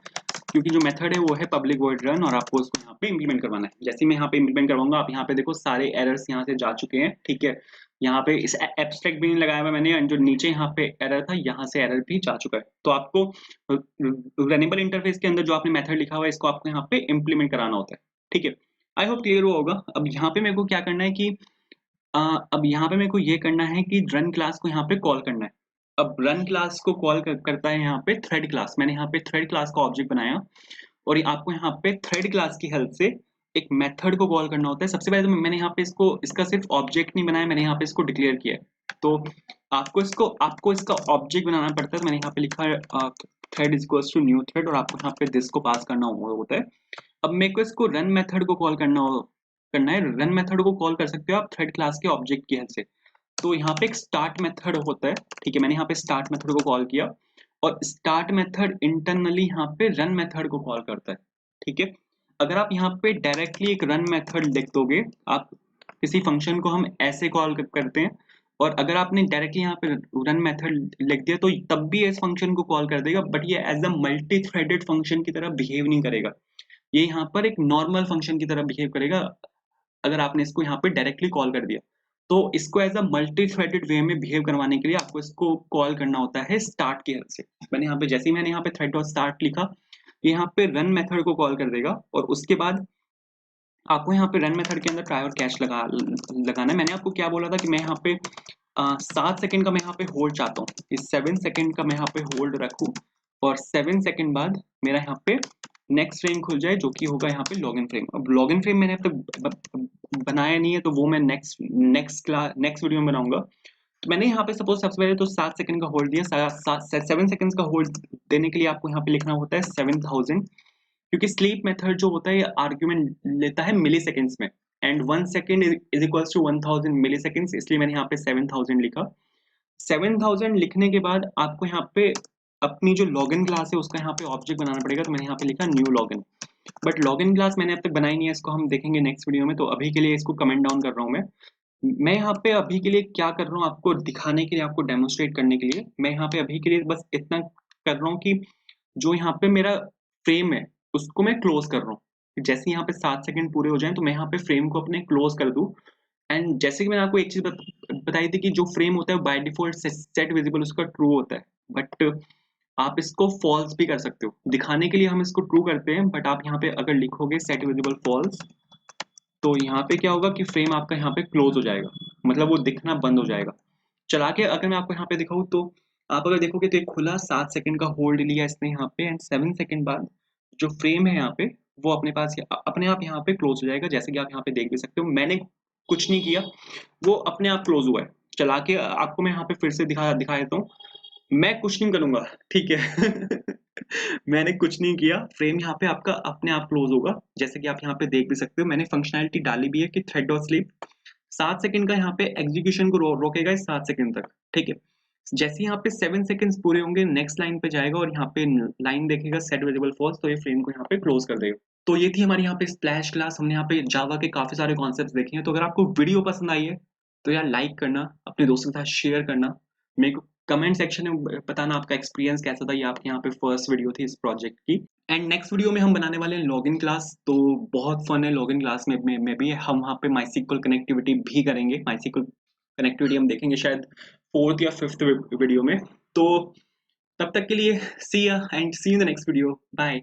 क्योंकि जो मेथड है वो है पब्लिक वॉइड रन और आपको उसको यहाँ पे इंप्लीमेंट करवाना है। जैसे मैं यहाँ पे इंप्लीमेंट करवाऊंगा, आप यहाँ पे देखो सारे एरर्स यहाँ से जा चुके हैं। ठीक है, यहाँ पे इस एब्स्ट्रैक्ट भी नहीं लगाया हुआ मैंने, जो नीचे यहाँ पे एरर था यहाँ से एरर भी जा चुका है। तो आपको रनेबल इंटरफेस के अंदर जो आपने मेथड लिखा हुआ है इसको आपको यहाँ पे इंप्लीमेंट कराना होता है। ठीक है, आई होप क्लियर हुआ होगा। अब यहाँ पे मेरे को क्या करना है कि अब यहाँ पे मेरे को ये करना है कि रन क्लास को यहाँ पे कॉल करना है। अब रन क्लास को कॉल करता है यहाँ पे थ्रेड क्लास। मैंने यहाँ पे थ्रेड क्लास का ऑब्जेक्ट बनाया और आपको यहाँ पे थ्रेड क्लास की हेल्प से एक मेथड को कॉल करना होता है। सबसे पहले तो मैंने यहाँ पे इसका सिर्फ ऑब्जेक्ट नहीं बनाया, मैंने यहाँ पे इसको डिक्लेयर किया है। तो आपको इसका ऑब्जेक्ट बनाना पड़ता है। तो मैंने यहाँ पे लिखा है thread is equals to new thread और आपको यहाँ पे दिस को पास करना होता है। अब मेरे को इसको रन मेथड को कॉल करना है। रन मेथड को कॉल कर सकते हो आप थ्रेड क्लास के ऑब्जेक्ट की हेल्प से। तो यहाँ पे एक स्टार्ट मेथड होता है। ठीक है, मैंने यहाँ पे स्टार्ट मेथड को कॉल किया और स्टार्ट मेथड इंटरनली यहाँ पे रन मेथड को कॉल करता है। ठीक है, अगर आप यहाँ पे डायरेक्टली एक रन मेथड लिख दोगे, आप किसी फंक्शन को हम ऐसे कॉल करते हैं, और अगर आपने डायरेक्टली यहाँ पे रन मेथड लिख दिया तो तब भी इस फंक्शन को कॉल कर देगा, बट ये as a multi threaded function की तरह बिहेव नहीं करेगा। ये यहाँ पर एक नॉर्मल फंक्शन की तरह बिहेव करेगा अगर आपने इसको यहाँ पे डायरेक्टली कॉल कर दिया। तो इसको एज अ मल्टी थ्रेडेड वे में बिहेव करवाने के लिए आपको इसको कॉल करना होता है स्टार्ट की हेल्प से। मैंने यहाँ पे थ्रेड डॉट स्टार्ट लिखा, ये यहाँ पे रन मेथड को कॉल कर देगा और उसके बाद आपको यहाँ पे रन मेथड के अंदर ट्राई और कैच लगाना है। मैंने आपको क्या बोला था कि मैं यहाँ पे 7 सेकंड का मैं यहाँ पे होल्ड चाहता हूँ। इस 7 सेकंड का मैं यहाँ पे होल्ड रखूँ और 7 सेकंड बाद मेरा यहाँ पे नेक्स्ट फ्रेम खुल जाए जो कि होगा यहाँ पे लॉगिन फ्रेम। अब लॉगिन फ्रेम मैंने अब तक बनाया नहीं है तो वो मैं नेक्स्ट वीडियो में बनाऊंगा। तो मैंने यहाँ पे सपोज सबसे पहले तो 7 सेकंड का होल्ड दिया। 7 सेकंड्स का होल्ड देने के लिए आपको यहाँ पे लिखना होता है 7000, क्योंकि स्लीप मेथड जो होता है ये आर्ग्यूमेंट लेता है मिली सेकेंड्स में and 1 second is equals to 1000 milliseconds, इसलिए मैंने यहाँ पे 7000 लिखा। 7000 लिखने के बाद आपको यहाँ पे अपनी जो लॉगिन क्लास है उसका यहाँ पे ऑब्जेक्ट बनाना पड़ेगा, तो मैंने यहाँ पे लिखा new login. But login class मैंने अब तक बनाई नहीं है, इसको हम देखेंगे नेक्स्ट वीडियो में, तो अभी के लिए इसको कमेंट डाउन कर रहा हूँ मैं यहाँ पे अभी के लिए क्या कर रहा हूँ आपको दिखाने के लिए, आपको डेमोन्स्ट्रेट करने के लिए मैं यहाँ पे अभी के लिए बस इतना कर रहा हूँ कि जो यहाँ पे मेरा फ्रेम है उसको मैं क्लोज कर रहा हूँ। जैसे यहाँ पे 7 सेकंड पूरे हो जाएं तो मैं यहाँ पे फ्रेम को अपने क्लोज कर दूं। एंड जैसे कि मैंने आपको एक चीज बताई थी कि जो फ्रेम होता है बाय डिफॉल्ट सेट विजिबल उसका ट्रू होता है, बट आप इसको फॉल्स भी कर सकते हो। दिखाने के लिए हम इसको ट्रू करते हैं, बट आप यहाँ पे अगर लिखोगे सेट विजिबल फॉल्स तो यहाँ पे क्या होगा कि फ्रेम आपका यहाँ पे क्लोज हो जाएगा, मतलब वो दिखना बंद हो जाएगा। चला के अगर मैं आपको यहाँ पे दिखाऊं तो आप अगर देखोगे तो एक खुला 7 सेकंड का होल्ड लिया इसने यहाँ पे एंड 7 सेकंड बाद जो फ्रेम है यहाँ पे वो अपने पास अपने आप यहाँ पे क्लोज हो जाएगा, जैसे कि आप यहाँ पे देख भी सकते हो। मैंने कुछ नहीं किया, वो अपने आप क्लोज हुआ है। चला के आपको मैं यहाँ पे फिर से दिखा दिखा देता हूँ। मैं कुछ नहीं करूंगा, ठीक है। मैंने कुछ नहीं किया, फ्रेम यहाँ पे आपका अपने आप क्लोज होगा, जैसे कि आप यहाँ पे देख भी सकते हो। मैंने फंक्शनैलिटी डाली भी है कि थ्रेड डॉट स्लीप 7 सेकंड का यहाँ पे एग्जीक्यूशन को रोकेगा इस 7 सेकंड तक, ठीक है। जैसे यहाँ पे 7 सेकंड्स पूरे होंगे नेक्स्ट लाइन पे जाएगा और यहाँ पे लाइन देखेगा सेट वेरिएबल फॉल्स, तो ये फ्रेम को यहाँ पे क्लोज कर देगा। तो ये थी हमारी यहाँ पे स्प्लैश क्लास। हमने यहाँ पे जावा के काफी सारे कॉन्सेप्ट्स देखे हैं। तो अगर आपको वीडियो पसंद आई है तो यार लाइक करना, अपने दोस्तों के साथ शेयर करना, मेरे को कमेंट सेक्शन में बताना आपका एक्सपीरियंस कैसा था। ये आपकी यहाँ पे फर्स्ट वीडियो थी इस प्रोजेक्ट की। एंड नेक्स्ट वीडियो में हम बनाने वाले हैं लॉगिन क्लास। तो बहुत फन है लॉगिन क्लास में भी हम वहाँ पे माइसिक्वल कनेक्टिविटी भी करेंगे। माइसिक्वल कनेक्टिविटी हम देखेंगे शायद 4th या 5th वीडियो में। तो तब तक के लिए सी या and see in the next video, bye.